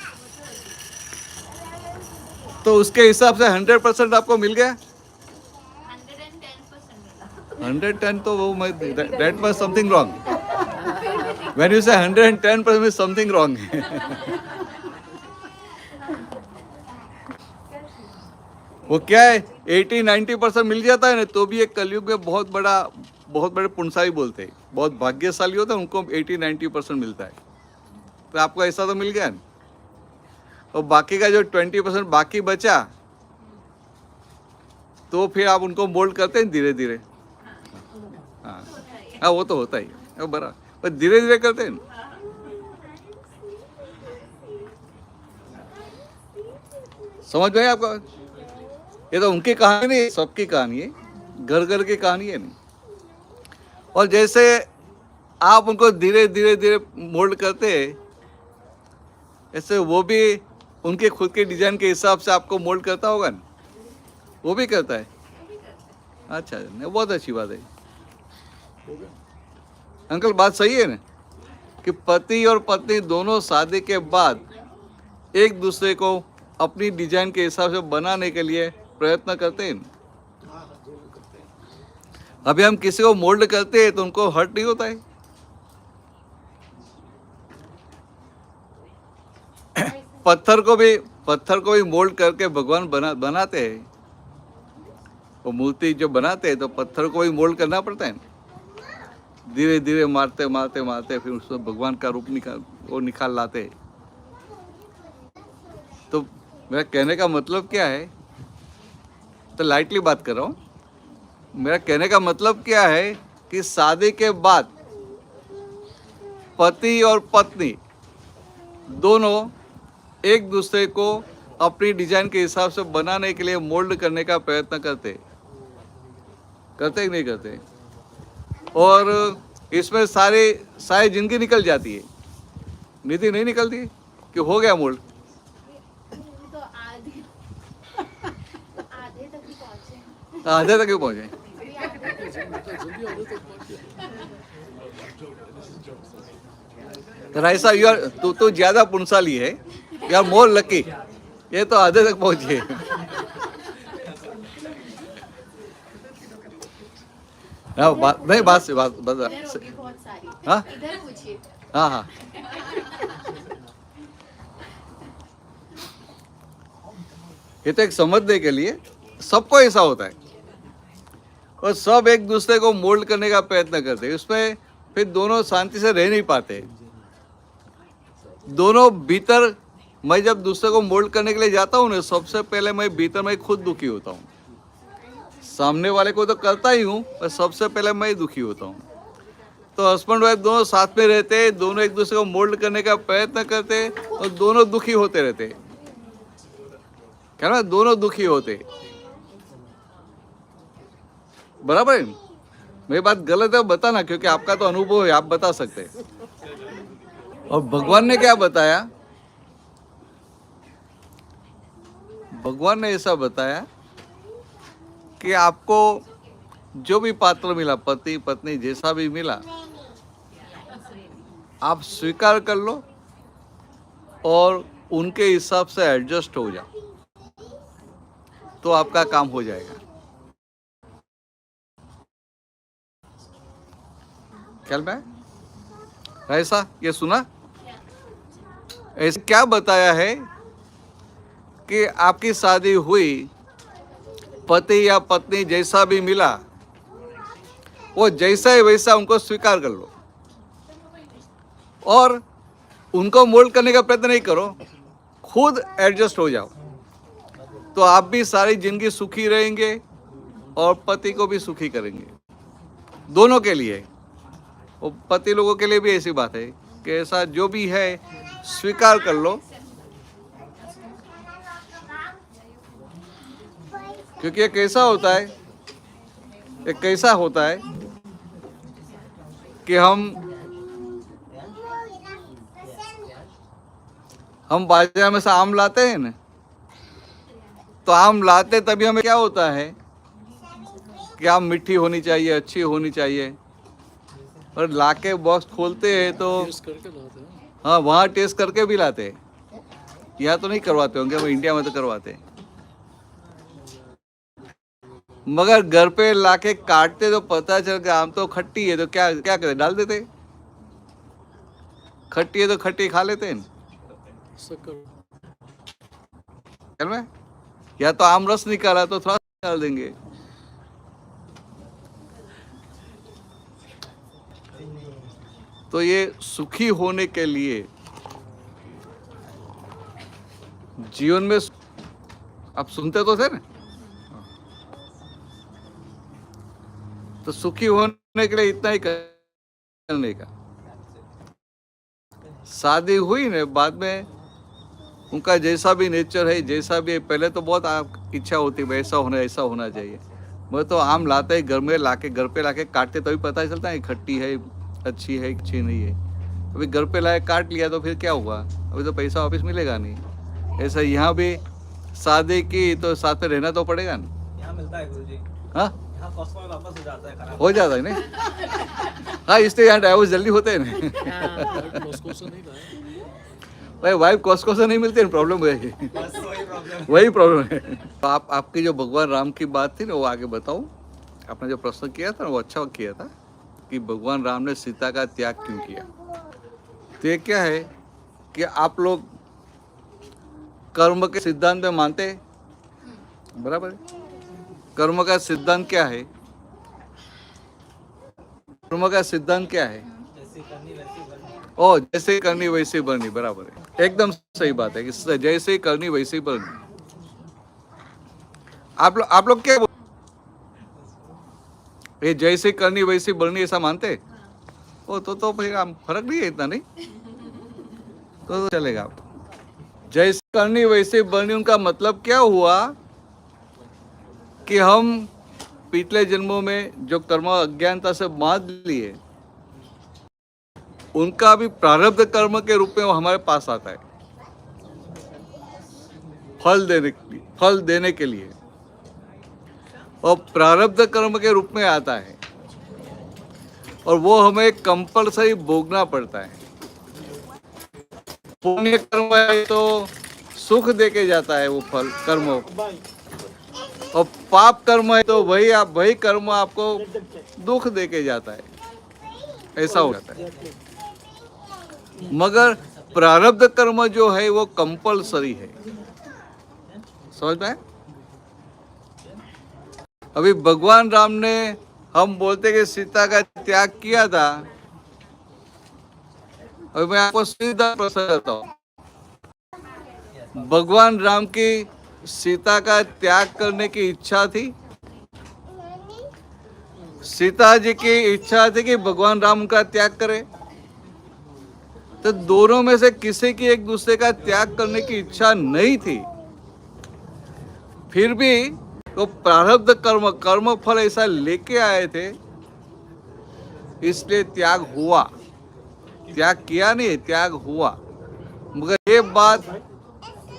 S3: तो उसके हिसाब से 100% आपको मिल गया।
S4: 110% मिला।
S3: 110 तो वो that was something wrong. When you से 110% समथिंग रॉन्ग है। वो क्या है, 80-90% मिल जाता है ना, तो भी एक कलयुग में बहुत बड़े पुण्यशाली बोलते हैं, बहुत भाग्यशाली होता है, उनको 80-90% मिलता है। तो आपको ऐसा तो मिल गया ना। और बाकी का जो 20% बाकी बचा, तो फिर आप उनको मोल्ड करते हैं धीरे धीरे। हाँ हाँ, वो तो होता ही है, बराबर, पर धीरे धीरे करते हैं। समझ में आपको? ये तो उनकी कहानी नहीं, सबकी कहानी है, घर घर की कहानी है नहीं। और जैसे आप उनको धीरे धीरे धीरे मोल्ड करते हैं, ऐसे वो भी उनके खुद के डिजाइन के हिसाब से आपको मोल्ड करता होगा ना, वो भी करता है। अच्छा, नहीं, बहुत अच्छी बात है अंकल, बात सही है ना कि पति और पत्नी दोनों शादी के बाद एक दूसरे को अपनी डिजाइन के हिसाब से बनाने के लिए प्रयत्न करते हैं। अभी हम किसी को मोल्ड करते हैं तो उनको हर्ट नहीं होता है? पत्थर को भी मोल्ड करके भगवान बनाते हैं। वो मूर्ति जो बनाते हैं तो पत्थर को भी मोल्ड करना पड़ता है, धीरे धीरे मारते मारते मारते फिर उसमें भगवान का रूप निकाल लाते हैं। तो मेरा कहने का मतलब क्या है, तो लाइटली बात कर रहा हूँ, मेरा कहने का मतलब क्या है कि शादी के बाद पति और पत्नी दोनों एक दूसरे को अपनी डिजाइन के हिसाब से बनाने के लिए मोल्ड करने का प्रयत्न करते कि नहीं करते? और इसमें सारी जिंदगी निकल जाती है, नीति नहीं निकलती कि हो गया मोल्ड।
S4: तो आधे तक ही पहुंचे।
S3: आधे तक क्यों पहुंचे? राइसा, तू ज्यादा पुण्यशाली है, यू आर मोर लकी, ये तो आधे तक पहुंचे। हाँ बात नहीं, बात से बात
S4: इधर
S3: बात
S4: होगी बहुत सारी।
S3: हाँ
S4: इधर पूछिए।
S3: हाँ हाँ। ये तो एक समझने के लिए, सबको ऐसा होता है और सब एक दूसरे को मोल्ड करने का प्रयत्न करते हैं, उसमें फिर दोनों शांति से रह नहीं पाते। दोनों भीतर, मैं जब दूसरे को मोल्ड करने के लिए जाता हूँ ना, सबसे पहले मैं भीतर में खुद दुखी होता हूँ। सामने वाले को तो करता ही हूँ, पर सबसे पहले मैं दुखी होता हूँ। तो हस्बैंड वाइफ दोनों साथ में रहते, दोनों एक दूसरे को मोल्ड करने का प्रयत्न करते और दोनों दुखी होते रहते। क्या ना, दोनों दुखी होते। बराबर है? मेरी बात गलत है बताना, क्योंकि आपका तो अनुभव है, आप बता सकते हैं। और भगवान ने क्या बताया? भगवान ने ऐसा बताया कि आपको जो भी पात्र मिला, पति पत्नी जैसा भी मिला, आप स्वीकार कर लो और उनके हिसाब से एडजस्ट हो जाओ, तो आपका काम हो जाएगा। ख्याल में ऐसा ये सुना? ऐसे क्या बताया है कि आपकी शादी हुई, पति या पत्नी जैसा भी मिला, वो जैसा ही वैसा उनको स्वीकार कर लो और उनको मोल्ड करने का प्रयत्न नहीं करो, खुद एडजस्ट हो जाओ, तो आप भी सारी जिंदगी सुखी रहेंगे और पति को भी सुखी करेंगे। दोनों के लिए, और पति लोगों के लिए भी ऐसी बात है कि ऐसा जो भी है स्वीकार कर लो, क्योंकि ये कैसा होता है, एक कैसा होता है कि हम बाजार में से आम लाते हैं ना, तो आम लाते तभी हमें क्या होता है कि आम मीठी होनी चाहिए, अच्छी होनी चाहिए, और लाके बॉक्स खोलते हैं तो
S1: टेस्ट करके लाते हैं।
S3: हाँ, वहाँ टेस्ट करके भी लाते हैं। यहाँ तो नहीं करवाते होंगे, वो इंडिया में तो करवाते हैं। मगर घर पे लाके काटते तो पता चल गया आम तो खट्टी है, तो क्या क्या करते, डाल देते। खट्टी है तो खट्टी खा लेते हैं
S1: शक्कर
S3: में, या तो आम रस निकाला तो थोड़ा डाल देंगे। तो ये सुखी होने के लिए जीवन में, आप सुनते तो थे ना, तो सुखी होने के लिए इतना ही करने का। शादी हुई ना, बाद में उनका जैसा भी नेचर है, जैसा भी है, पहले तो बहुत इच्छा होती है ऐसा होना चाहिए। मैं तो आम लाते ही घर में लाके, घर पे लाके काटते तभी पता चलता है खट्टी है, अच्छी है, अच्छी नहीं है। अभी घर पे लाए काट लिया तो फिर क्या हुआ, अभी तो पैसा वापस मिलेगा नहीं। ऐसा यहाँ भी शादी की तो साथ में रहना तो पड़ेगा ना।
S2: यहाँ मिलता है गुरुजी।
S3: हाँ,
S2: यहाँ कॉस्को में वापस हो जाता है, खराब
S3: हो जाता है ना। हाँ, इसलिए यहाँ डाइवोर्स जल्दी होते हैं ना।
S1: मॉस्को से नहीं लाया।
S3: भाई वाइफ कॉस्को से नहीं मिलती है, प्रॉब्लम है।
S2: बस वही प्रॉब्लम।
S3: वही प्रॉब्लम है। तो आपकी जो भगवान राम की बात थी ना, वो आगे बताओ। आपने जो प्रश्न किया था ना, वो अच्छा किया था कि भगवान राम ने सीता का त्याग क्यों किया। तो ये क्या है कि आप लोग कर्म के सिद्धांत में मानते हैं, बराबर है? कर्म का सिद्धांत क्या है? कर्म का सिद्धांत क्या है? ओ, जैसे करनी वैसे बननी, बराबर है, एकदम सही बात है कि जैसे करनी वैसे बननी। आप लोग क्या ये जैसे करनी वैसे बननी ऐसा मानते? ओ तो फिर फर्क नहीं है इतना, नहीं तो चलेगा। आप जैसे करनी वैसे बननी, उनका मतलब क्या हुआ कि हम पिछले जन्मों में जो कर्म अज्ञानता से बांध लिए, उनका भी प्रारब्ध कर्म के रूप में वो हमारे पास आता है फल देने के लिए, और प्रारब्ध कर्म के रूप में आता है, और वो हमें कंपलसरी भोगना पड़ता है। पुण्य कर्म है तो सुख देके जाता है वो फल कर्म, और पाप कर्म है तो वही कर्म आपको दुख देके जाता है, ऐसा हो जाता है। मगर प्रारब्ध कर्म जो है वो कंपलसरी है, समझ में? अभी भगवान राम ने, हम बोलते कि सीता का त्याग किया था, अभी मैं आपको सीधा प्रश्न करता हूँ, भगवान राम की सीता का त्याग करने की इच्छा थी? सीता जी की इच्छा थी कि भगवान राम का त्याग करे? तो दोनों में से किसी की एक दूसरे का त्याग करने की इच्छा नहीं थी, फिर भी वो प्रारब्ध कर्म फल ऐसा लेके आए थे, इसलिए त्याग हुआ। त्याग किया नहीं, त्याग हुआ। मगर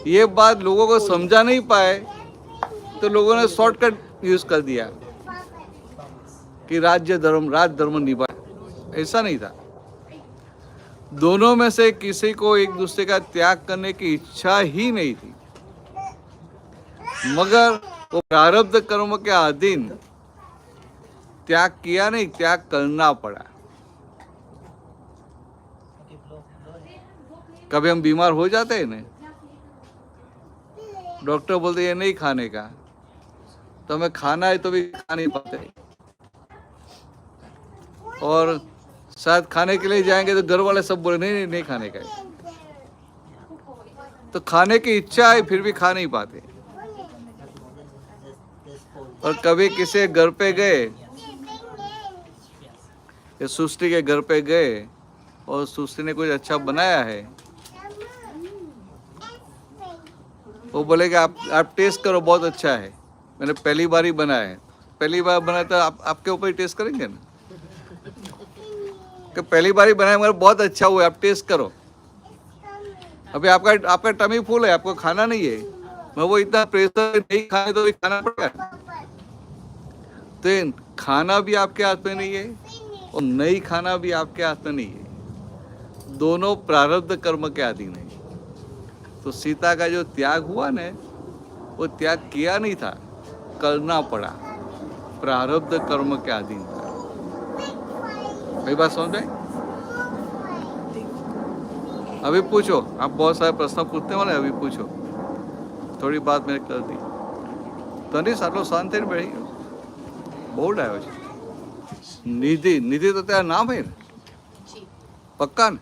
S3: ये बात लोगों को समझा नहीं पाए, तो लोगों ने शॉर्टकट यूज कर दिया कि राज धर्म निभाए। ऐसा नहीं था। दोनों में से किसी को एक दूसरे का त्याग करने की इच्छा ही नहीं थी, मगर वो प्रारब्ध कर्म के अधीन त्याग किया नहीं, त्याग करना पड़ा। कभी हम बीमार हो जाते हैं ना, डॉक्टर बोलते ये नहीं खाने का, तो हमें खाना है तो भी खा नहीं पाते, और शायद खाने के लिए जाएंगे तो घर वाले सब बोले नहीं नहीं खाने का है, तो खाने की इच्छा है फिर भी खा नहीं पाते। और कभी किसी घर पे गए, या सृष्टि के घर पे गए और सृष्टि ने कुछ अच्छा बनाया है, वो बोले कि आप टेस्ट करो, बहुत अच्छा है, मैंने पहली बार ही बनाया है। पहली बार बनाया तो आपके ऊपर ही टेस्ट करेंगे ना, कि पहली बार ही बनाया मगर बहुत अच्छा हुआ, आप टेस्ट करो। अभी आपका टमी फुल है, आपको खाना नहीं है, मैं वो इतना प्रेशर नहीं खाने तो भी खाना पड़ेगा। तो खाना भी आपके हाथ में नहीं है और नहीं खाना भी आपके हाथ में नहीं है, दोनों प्रारब्ध कर्म के अधीन है। तो सीता का जो त्याग हुआ ना, वो त्याग किया नहीं था, करना पड़ा, प्रारब्ध कर्म के अधीन था। मेरी बात समझ में? अभी पूछो, आप बहुत सारे प्रश्न पूछते हो ना, अभी पूछो। थोड़ी बात मैंने कर दी तो नहीं, सालों शांति नहीं बढ़ेगी, बोल्ड आयो છે। निधि तो तेरा नाम है ना? पक्का ना?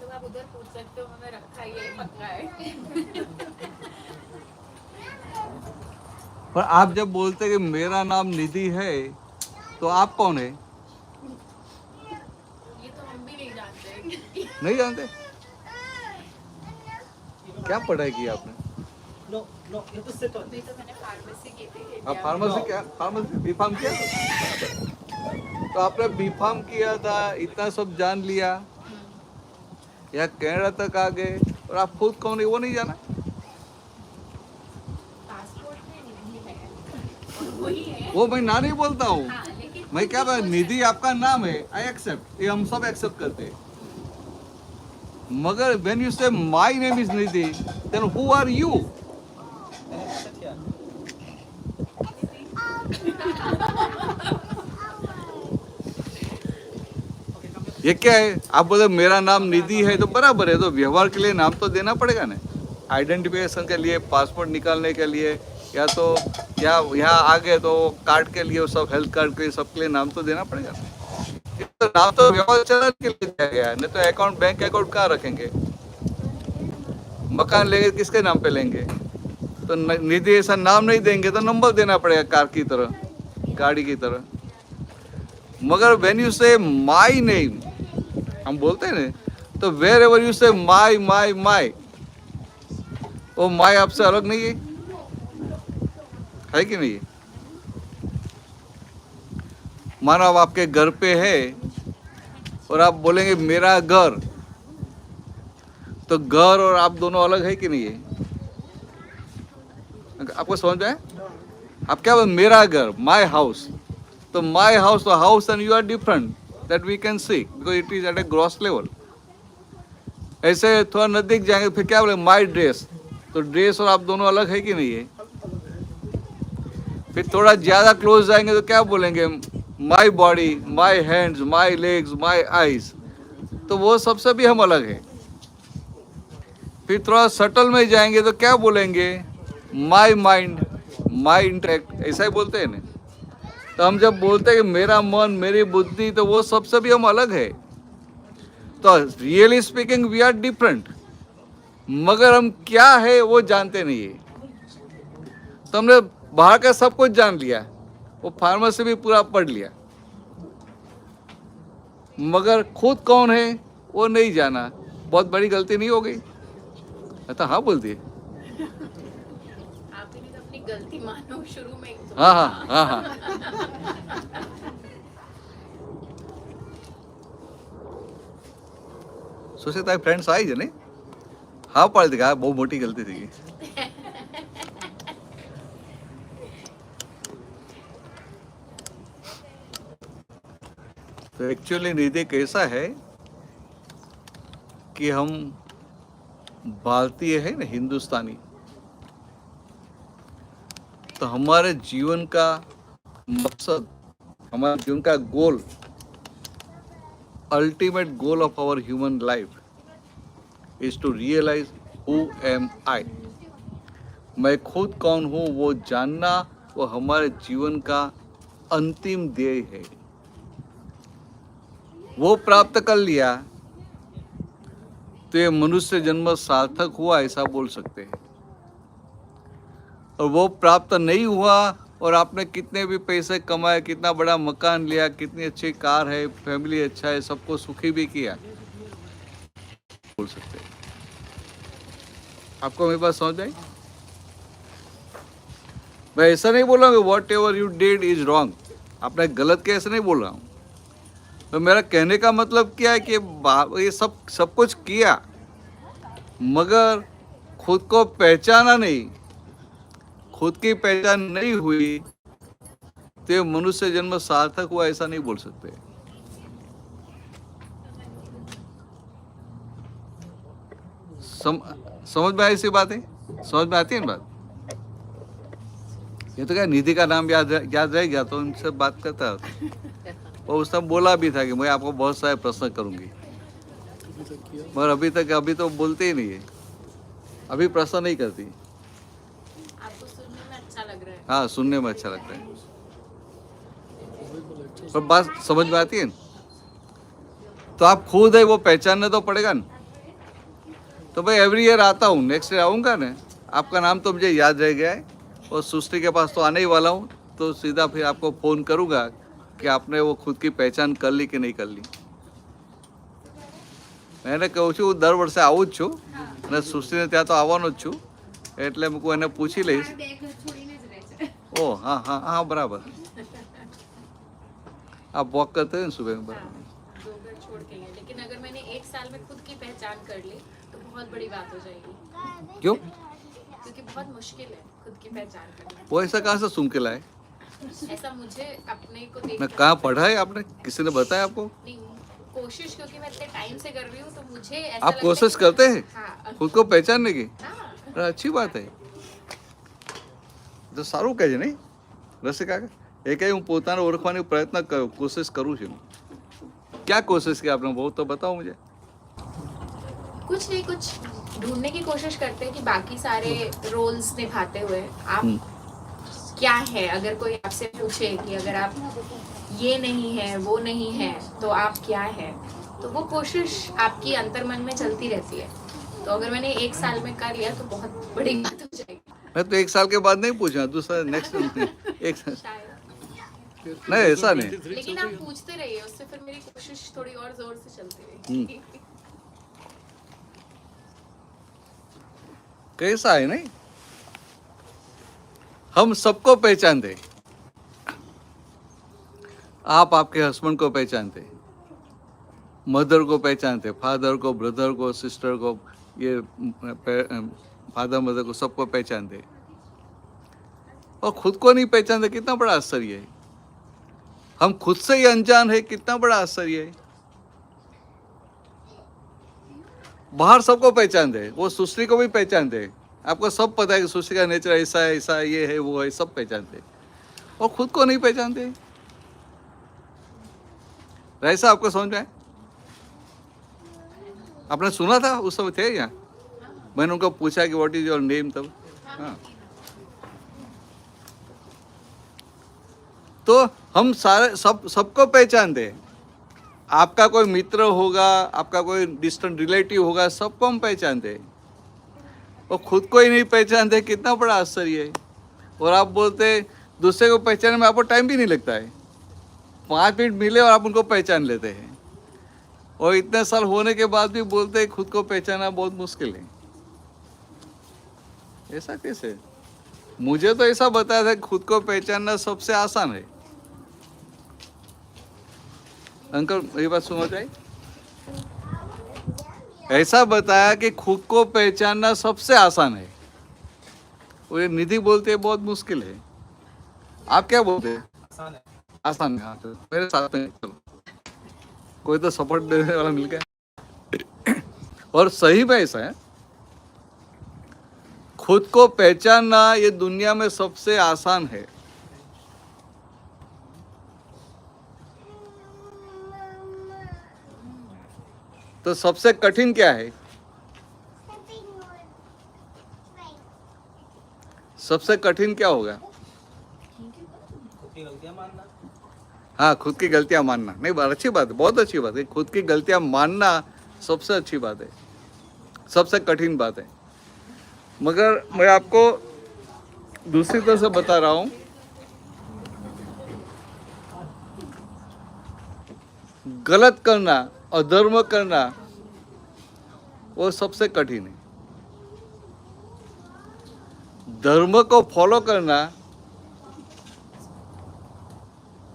S4: आप उधर पूछ सकते हो, मैंने रखा ही है, पक्का है।
S3: पर आप जब बोलते कि मेरा नाम निधि है, तो आप कौन है?
S4: ये तो हम भी नहीं जानते।
S3: नहीं जानते? क्या पढ़ाई की आपने?
S2: No, ये तो सेट
S4: अभी तो मैंने फार्मेसी की थी।
S3: आप फार्मेसी बीफार्म किया था? तो आपने बीफार्म किया था, इतना सब जान लिया, या कनाडा तक आ गए, और आप खुद कौन है वो नहीं जाना?
S4: पासपोर्ट में निधि है, वही है।
S3: वो मैं ना नहीं बोलता हूँ,
S4: हाँ, लेकिन
S3: मैं क्या बात, निधि आपका नाम है, आई एक्सेप्ट, ये हम सब एक्सेप्ट करते हैं। मगर when you say my name is Nidhi, then who are you? ये क्या है? आप बोले मेरा नाम निधि है, तो बराबर है, तो व्यवहार के लिए नाम तो देना पड़ेगा ना, आइडेंटिफिकेशन के लिए, पासपोर्ट निकालने के लिए, या तो यहाँ आ गए तो कार्ड के लिए, सब हेल्थ कार्ड के लिए, सबके लिए नाम तो देना पड़ेगा ना। तो नाम तो व्यवहार चलाने के लिए दिया गया है, नहीं तो अकाउंट, बैंक अकाउंट कहाँ रखेंगे? मकान लेंगे किसके नाम पे लेंगे? तो निधि ऐसा नाम नहीं देंगे, तो नंबर देना पड़ेगा, कार की तरह, गाड़ी की तरह। मगर व्हेन यू से माई नेम, हम बोलते हैं ना, तो वेर एवर यू से माई माई माई, वो माई आपसे अलग नहीं है कि नहीं? मानो अब आपके घर पे है और आप बोलेंगे मेरा घर, तो घर और आप दोनों अलग है कि नहीं है? आपको समझ में आया? आप क्या बोल, मेरा घर, माई हाउस, तो माई हाउस तो house and you are different, that we can see because it is at a gross level. ऐसे थोड़ा नजदीक जाएंगे फिर क्या बोले माई ड्रेस, तो ड्रेस और आप दोनों अलग है कि नहीं है। फिर थोड़ा ज्यादा क्लोज जाएंगे तो क्या बोलेंगे, my body, my hands, my legs, my eyes, तो वो सबसे भी हम अलग है। फिर थोड़ा सटल में जाएंगे तो क्या बोलेंगे, माई माइंड, माई इंटेलेक्ट, ऐसा ही बोलते हैं ना। तो हम जब बोलते हैं कि मेरा मन, मेरी बुद्धि, तो वो सबसे भी हम अलग है। तो really speaking we are different, मगर हम क्या है वो जानते नहीं है। तो हमने बाहर का सब कुछ जान लिया, वो फार्मेसी भी पूरा पढ़ लिया, मगर खुद कौन है वो नहीं जाना। बहुत बड़ी गलती नहीं हो गई? अच्छा हाँ बोलती है।
S4: आपने तो अपनी गलती मानो शुरू में तो।
S3: हाँ हाँ हाँ हाँ। सोचे तारी फ्रेंड्स आई जने हाँ पाड़ी थी, बहुत मोटी गलती थी। तो एक्चुअली निधि कैसा है कि हम भारतीय है ना, हिंदुस्तानी, तो हमारे जीवन का मकसद, हमारे जीवन का goal, ultimate goal of our human life is to realize who am I. मैं खुद कौन हूँ वो जानना, वो हमारे जीवन का अंतिम ध्येय है। वो प्राप्त कर लिया तो ये मनुष्य जन्म सार्थक हुआ, ऐसा बोल सकते हैं। और वो प्राप्त नहीं हुआ और आपने कितने भी पैसे कमाए, कितना बड़ा मकान लिया, कितनी अच्छी कार है, फैमिली अच्छा है, सबको सुखी भी किया, बोल सकते हैं। आपको मेरी बात समझ आई? मैं ऐसा नहीं बोल रहा हूँ what ever you did is wrong, आपने गलत किया, ऐसा नहीं बोल रहा हूँ। तो मेरा कहने का मतलब क्या है कि ये सब कुछ किया मगर खुद को पहचाना नहीं, खुद की पहचान नहीं हुई तो ये मनुष्य जन्म सार्थक हुआ, ऐसा नहीं बोल सकते। समझ में आई सी बात है? समझ में आती है ना बात? ये तो क्या निधि का नाम याद रह गया तो उनसे बात करता था। और उस समय बोला भी था कि मैं आपको बहुत सारे प्रश्न करूंगी, मगर अभी तो बोलते ही नहीं है, अभी प्रश्न नहीं करती।
S4: आपको सुनने में अच्छा लग रहा है।
S3: हाँ सुनने में अच्छा लगता है, पर बात समझ में आती है ना? तो आप खुद है वो पहचानना तो पड़ेगा ना। तो भाई एवरी ईयर आता हूँ, नेक्स्ट ईयर आऊँगा ना, आपका नाम तो मुझे याद रह गया है और सृष्टि के पास तो आने ही वाला हूँ, तो सीधा फिर आपको फ़ोन करूँगा कि आपने वो खुद की पहचान कर ली कि नहीं कर ली। मैंने कहूँ છું દર વર્ષે આવું જ છું અને સૃષ્ટિને ત્યાં તો આવવાનો જ છું, એટલે હું એને પૂછી લઈશ। ओ हाँ हाँ हाँ बराबर, आप वॉक करते हैं सुबह में बराबर।
S4: दो घर छोड़ के गए, लेकिन अगर मैंने 1 साल में खुद की पहचान कर ली तो बहुत बड़ी बात हो जाएगी।
S3: क्यों?
S4: क्योंकि बहुत मुश्किल है खुद की पहचान करना।
S3: वो ऐसा कहाँ से सुन के लाए?
S4: ऐसा मुझे अपने को
S3: ना
S4: देख
S3: कहाँ पढ़ा है आपने, किसी ने बताया आपको?
S4: नहीं, कोशिश क्योंकि मैं इतने टाइम से कर रही हूँ तो मुझे ऐसा
S3: आप
S4: लगता
S3: कोशिश
S4: है कि-
S3: करते हैं
S4: हाँ,
S3: खुद को पहचानने की?
S4: हाँ।
S3: अरे अच्छी बात है, તો સારું કહે છે નહીં રસિક કાકા? એ કહે હું પોતાને ઓળખવાનો પ્રયત્ન કોશિશ કરું છું। क्या कोशिश की आपने, बहुत तो बताओ मुझे।
S4: कुछ नहीं, कुछ ढूंढने की कोशिश करते हैं कि बाकी सारे रोल्स निभाते हुए आप क्या है। अगर कोई आपसे पूछे कि अगर आप ये नहीं है वो नहीं है तो आप क्या है, तो वो कोशिश आपकी अंतर्मन में चलती रहती है। तो अगर मैंने 1 साल में कर लिया तो बहुत बड़ी बात हो जाएगी।
S3: मैं तो 1 साल के बाद नहीं पूछा, दूसरा नेक्स्ट एक
S4: शायद,
S3: नहीं ऐसा नहीं।
S4: लेकिन आप पूछते रहिए, उससे फिर मेरी कोशिश थोड़ी और जोर से चलती रहेगी।
S3: कैसा है नहीं, हम सबको पहचानते। आप आपके हस्बैंड को पहचानते, मदर को पहचानते, फादर को, ब्रदर को, सिस्टर को, ये फादर मदर को, सबको पहचानते और खुद को नहीं पहचानते। कितना बड़ा आश्चर्य है, हम खुद से ही अनजान है, कितना बड़ा आश्चर्य है। बाहर सबको पहचानते हैं, वो सुश्री को भी पहचानते हैं, आपको सब पता है कि सुश्री का नेचर ऐसा है, ऐसा ये है, वो है, सब पहचानते हैं, और खुद को नहीं पहचानते। ऐसा आपको समझ में आए? आपने सुना था उस समय थे यहाँ? मैंने उनको पूछा कि व्हाट इज योर नेम तब। हाँ, तो हम सारे सबको पहचानते हैं। आपका कोई मित्र होगा, आपका कोई डिस्टेंट रिलेटिव होगा, सबको हम पहचानते हैं, और खुद को ही नहीं पहचानते। कितना बड़ा आश्चर्य है। और आप बोलते दूसरे को पहचानने में आपको टाइम भी नहीं लगता है, 5 मिनट मिले और आप उनको पहचान लेते हैं, और इतने साल होने के बाद भी बोलते हैं खुद को पहचानना बहुत मुश्किल है। ऐसा कैसे? मुझे तो ऐसा बताया था खुद को पहचानना सबसे आसान है। अंकल ये बात समझ आई? ऐसा बताया कि खुद को पहचानना सबसे आसान है, और ये निधि बोलते हैं बहुत मुश्किल है। आप क्या बोलते हैं?
S2: आसान है।
S3: आसान है। हाँ, तो मेरे साथ में चलो, कोई तो सपोर्ट देने वाला मिल गया। और सही में ऐसा है, खुद को पहचानना ये दुनिया में सबसे आसान है। तो सबसे कठिन क्या है? सबसे कठिन क्या होगा?
S2: खुद की गलतियां मानना।
S3: हाँ, खुद की गलतियां मानना। नहीं, बात अच्छी बात है, बहुत अच्छी बात है। खुद की गलतियां मानना सबसे अच्छी बात है, सबसे कठिन बात है। मगर मैं आपको दूसरी तरह से बता रहा हूँ, गलत करना, अधर्म करना, वो सबसे कठिन है। धर्म को फॉलो करना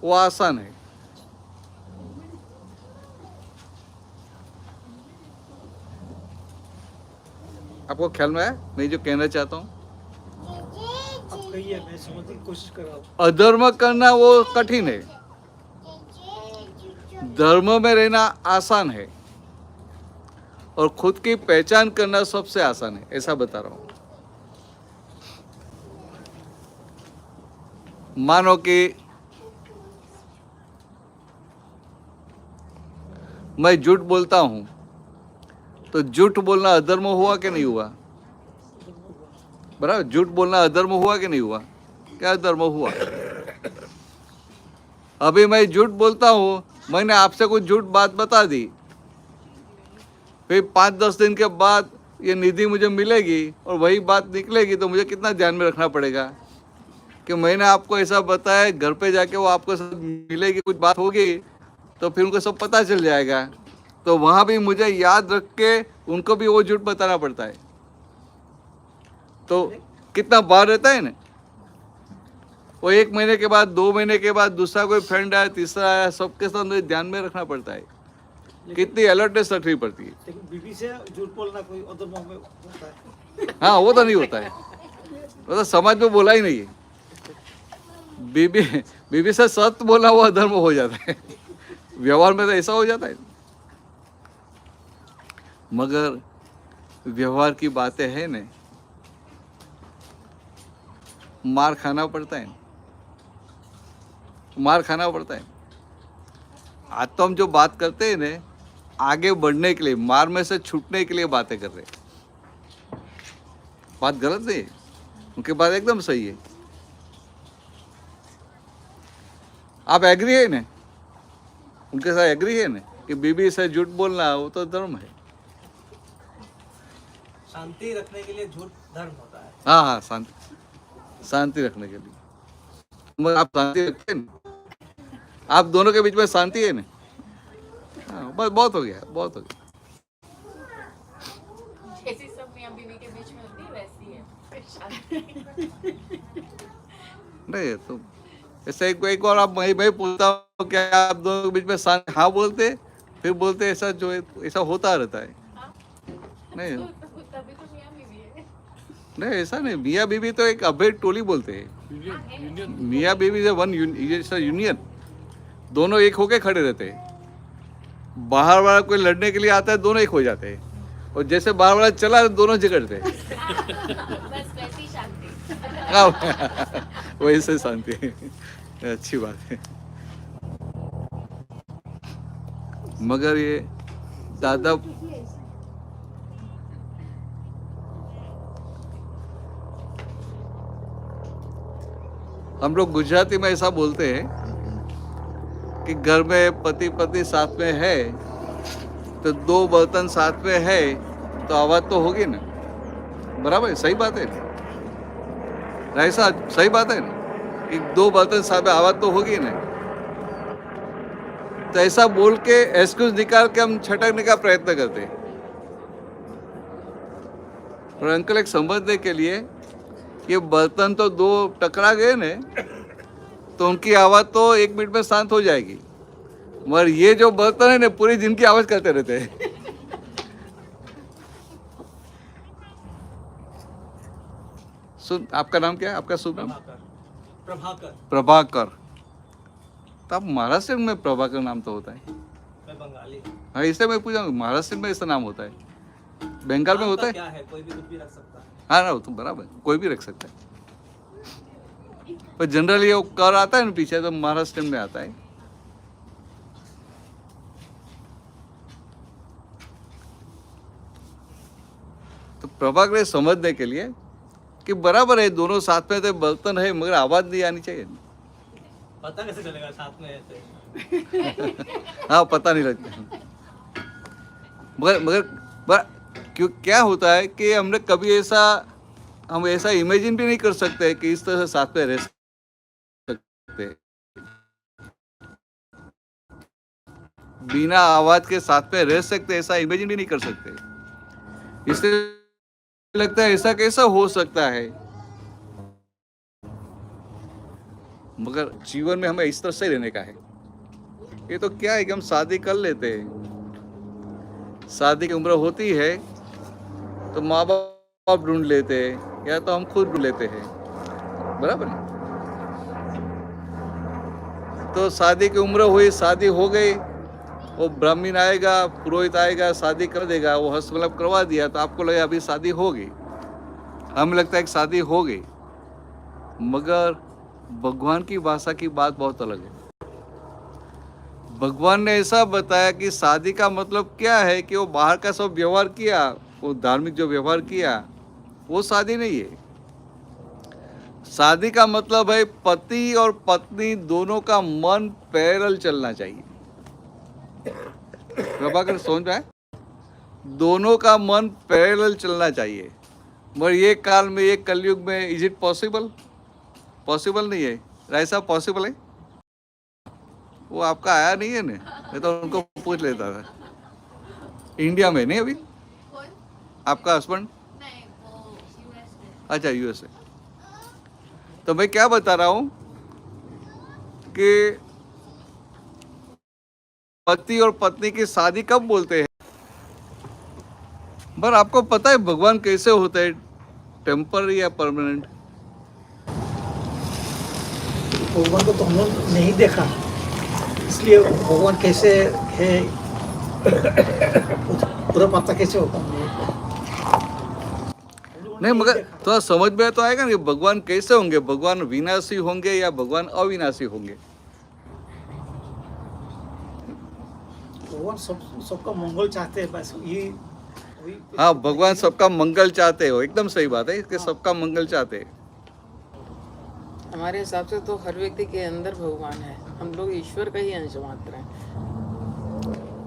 S3: वो आसान है। आपको ख्याल में आया मैं जो कहना चाहता हूँ?
S2: आप कहिए, मैं समझने की कोशिश कर रहा हूँ।
S3: अधर्म करना वो कठिन है, धर्म में रहना आसान है, और खुद की पहचान करना सबसे आसान है। ऐसा बता रहा हूं। मानो कि मैं झूठ बोलता हूं, तो झूठ बोलना अधर्म हुआ कि नहीं हुआ? बराबर, झूठ बोलना अधर्म हुआ कि नहीं हुआ? क्या अधर्म हुआ? अभी मैं झूठ बोलता हूं, मैंने आपसे कुछ झूठ बात बता दी, फिर 5-10 दिन के बाद ये निधि मुझे मिलेगी और वही बात निकलेगी, तो मुझे कितना ध्यान में रखना पड़ेगा कि मैंने आपको ऐसा बताया, घर पे जाके वो आपको सब मिलेगी, कुछ बात होगी, तो फिर उनको सब पता चल जाएगा, तो वहाँ भी मुझे याद रख के उनको भी वो झूठ बताना पड़ता है। तो कितना बार रहता है ना, वो 1 महीने के बाद, 2 महीने के बाद दूसरा कोई फ्रेंड आया, तीसरा आया, सबके साथ मुझे ध्यान में रखना पड़ता है, कितनी अलर्टनेस रखनी पड़ती है।
S2: लेकिन बीबी से झूठ बोलना कोई अधर्म में होता है?
S3: हाँ, वो तो नहीं होता है, वो तो समाज में बोला ही नहीं है। बीबी से सत्य बोलना वो अधर्म हो जाता है, व्यवहार में तो ऐसा हो जाता है। मगर व्यवहार की बातें हैं ना, मार खाना पड़ता है, मार खाना पड़ता है। आज तो हम जो बात करते हैं ना, आगे बढ़ने के लिए, मार में से छूटने के लिए बातें कर रहे हैं। बात गलत नहीं है, उनकी बात एकदम सही है। आप एग्री है ना, उनके साथ एग्री है ना कि बीबी से झूठ बोलना वो तो धर्म है।
S2: शांति रखने के लिए झूठ धर्म होता है।
S3: हाँ हाँ, शांति रखने के लिए। मगर आप शांति रखते हैं ना, आप दोनों के बीच में शांति है ना? हाँ, बस बहुत हो गया, बहुत हो गया।
S4: जैसी सब मियां बीवी के बीच में होती है वैसी है।
S3: नहीं तो ऐसा एक और आप मैं पूछता हूँ, क्या आप दोनों के बीच में शांति? हाँ बोलते, फिर बोलते ऐसा जो है ऐसा होता रहता है। नहीं
S4: तभी तो मियां बीवी है।
S3: नहीं, ऐसा नहीं, मियाँ बीवी तो एक अभेद टोली बोलते हैं। मियाँ बीवी से वन यूनियन, दोनों एक होके खड़े रहते हैं। बाहर वाला कोई लड़ने के लिए आता है, दोनों एक हो जाते हैं, और जैसे बाहर वाला चला तो दोनों झगड़ते हैं।
S4: बस वैसी शांति।
S3: हाँ, वैसे शांति। अच्छी बात है। मगर ये दादा हम लोग गुजराती में ऐसा बोलते हैं कि घर में पति पत्नी साथ में है तो दो बर्तन साथ में है तो आवाज तो होगी ना। बराबर है, सही बात है ना, ऐसा सही बात है ना कि दो बर्तन साथ में आवाज तो होगी ना। तो ऐसा बोल के एक्सक्यूज निकाल के हम छटकने का प्रयत्न करते हैं। और अंकल एक समझने के लिए ये बर्तन तो दो टकरा गए ने तो उनकी आवाज तो 1 मिनट में शांत हो जाएगी, मगर ये जो बर्तन है ना पूरी दिन की आवाज करते रहते हैं। सुन, आपका नाम क्या है? आपका शुभ नाम?
S2: प्रभाकर।
S3: प्रभाकर। तब महाराष्ट्र में प्रभाकर नाम तो होता है।
S2: मैं बंगाली।
S3: हाँ, इसलिए मैं पूछा महाराष्ट्र में ऐसा नाम होता है, बंगाल में होता है?
S2: क्या है, कोई भी कुछ भी रख सकता है।
S3: हाँ ना, तो बराबर, कोई भी रख सकता है। पर जनरली वो कर आता है ना पीछे, तो महाराष्ट्र में आता है। तो प्रभाकर समझने के लिए कि बराबर है दोनों साथ में तो बर्तन है मगर आवाज नहीं आनी चाहिए।
S2: पता कैसे चलेगा साथ में है तो?
S3: हाँ, पता नहीं लगता। मगर क्यों क्या होता है कि हमने कभी हम ऐसा इमेजिन भी नहीं कर सकते कि इस तरह से साथ में रह सकते, बिना आवाज के साथ में रह सकते, ऐसा इमेजिन भी नहीं कर सकते। इसलिए लगता है ऐसा कैसा हो सकता है, मगर जीवन में हमें इस तरह से रहने का है। ये तो क्या है कि हम शादी कर लेते हैं, शादी की उम्र होती है तो माँ बाप ढूंढ लेते हैं या तो हम खुद ढूंढ लेते हैं, बराबर है। तो शादी की उम्र हुई, शादी हो गई, वो ब्राह्मण आएगा, पुरोहित आएगा, शादी कर देगा, वो हस्तमलक करवा दिया तो आपको लगा अभी शादी हो गई, हमें लगता है कि शादी हो गई। मगर भगवान की भाषा की बात बहुत अलग है। भगवान ने ऐसा बताया कि शादी का मतलब क्या है कि वो बाहर का सब व्यवहार किया, वो धार्मिक जो व्यवहार किया वो शादी नहीं है। शादी का मतलब है पति और पत्नी दोनों का मन पैरेलल चलना चाहिए। प्रभाकर समझ रहा है? दोनों का मन पैरेलल चलना चाहिए। मगर ये काल में, ये कलयुग में इज इट पॉसिबल? पॉसिबल नहीं है। ऐसा पॉसिबल है? वो आपका आया नहीं है ना, मैं तो उनको पूछ लेता था। इंडिया में नहीं अभी? आपका हस्बैंड? अच्छा, यूएसए। तो मैं क्या बता रहा हूं कि पति और पत्नी की शादी कब बोलते हैं? पर आपको पता है भगवान कैसे होते हैं, टेम्पररी या परमानेंट?
S2: भगवान को तो हम लोग नहीं देखा, इसलिए भगवान कैसे है पूरा पता कैसे होगा?
S3: नहीं, मगर थोड़ा समझ में तो आएगा ना कि भगवान कैसे होंगे। भगवान विनाशी होंगे या भगवान अविनाशी होंगे?
S2: भगवान सबका मंगल चाहते हैं, बस ये
S3: हाँ, भगवान सबका मंगल चाहते हो, एकदम सही बात है कि सबका मंगल चाहते हैं।
S5: हमारे हिसाब से तो हर व्यक्ति के अंदर भगवान है, हम लोग ईश्वर का ही अंश मात्र हैं।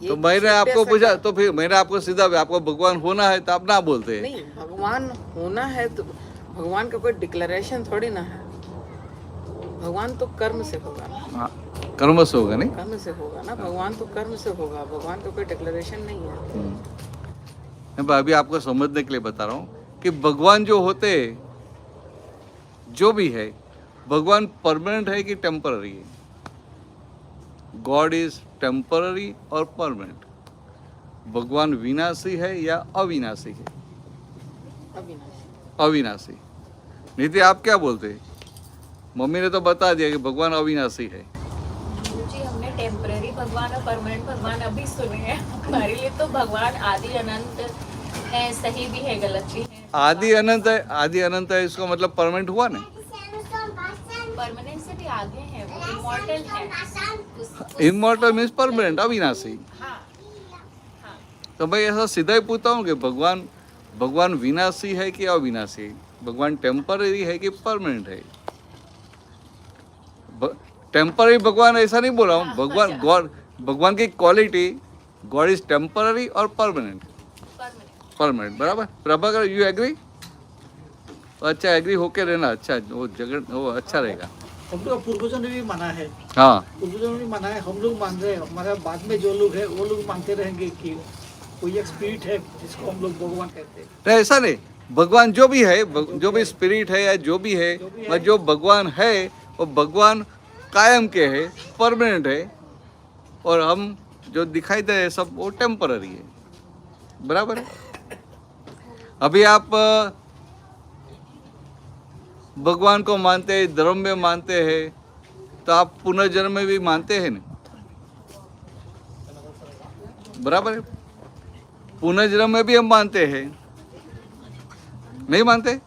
S3: तो मैंने आपको पूछा, तो फिर मैंने आपको सीधा, आपको भगवान होना है तो आप ना बोलते हैं।
S5: नहीं, भगवान होना है तो भगवान का कोई डिक्लेरेशन थोड़ी ना है। भगवान तो कर्म से होगा ना।
S3: हाँ, कर्म से होगा। नहीं,
S5: कर्म से होगा ना, भगवान तो कर्म से होगा, भगवान का कोई डिक्लेरेशन नहीं है।
S3: मैं अभी आपको समझने के लिए बता रहा हूँ कि भगवान जो होते, जो भी है, भगवान परमानेंट है कि टेम्पररी है? गॉड इज टेम्पररी और परमानेंट। भगवान विनाशी है या अविनाशी है?
S5: अविनाशी।
S3: अविनाशी। नीति, आप क्या बोलते हैं? मम्मी ने तो बता दिया कि भगवान अविनाशी है।
S4: जी, हमने टेम्पररी भगवान और परमानेंट भगवान अभी सुने हैं। हमारे लिए तो भगवान आदि अनंत है, सही भी है, गलत भी है।
S3: आदि अनंत है, आदि अनंत है, इसका मतलब परमानेंट हुआ ना।
S4: परमानेंट से भी आगे है, वो इमॉर्टल है।
S3: इमॉर्टल मीन्स परमानेंट, अविनाशी।
S4: हाँ,
S3: तो भाई ऐसा सीधा ही पूछता हूँ कि भगवान विनाशी है कि अविनाशी? भगवान टेम्पररी है कि परमानेंट है? टेम्पररी भगवान ऐसा नहीं बोला हूँ, भगवान गॉड, भगवान की क्वालिटी, गॉड इज टेम्पररी और परमानेंट। परमानेंट, बराबर। Prabhakar, you agree? अच्छा, एग्री होके रहना, अच्छा, वो अच्छा रहेगा।
S2: हम लोग पूर्वजों ने भी माना है,
S3: हाँ,
S2: पूर्वजों ने भी माना है, हम लोग मान रहे हैं, हमारा बाद में जो लोग हैं वो लोग मानते रहेंगे कि कोई एक स्पिरिट है जिसको हम लोग भगवान कहते हैं।
S3: तो ऐसा नहीं, भगवान जो भी है, जो भी स्पिरिट है या जो भी है, मतलब जो भगवान है वो भगवान कायम के है, परमानेंट है, और हम जो दिखाई दे रहे सब वो टेम्पररी है, बराबर है। अभी आप भगवान को मानते हैं, धर्म में मानते हैं, तो आप पुनर्जन्म में भी मानते हैं ना, बराबर है। पुनर्जन्म में भी हम मानते हैं, नहीं मानते?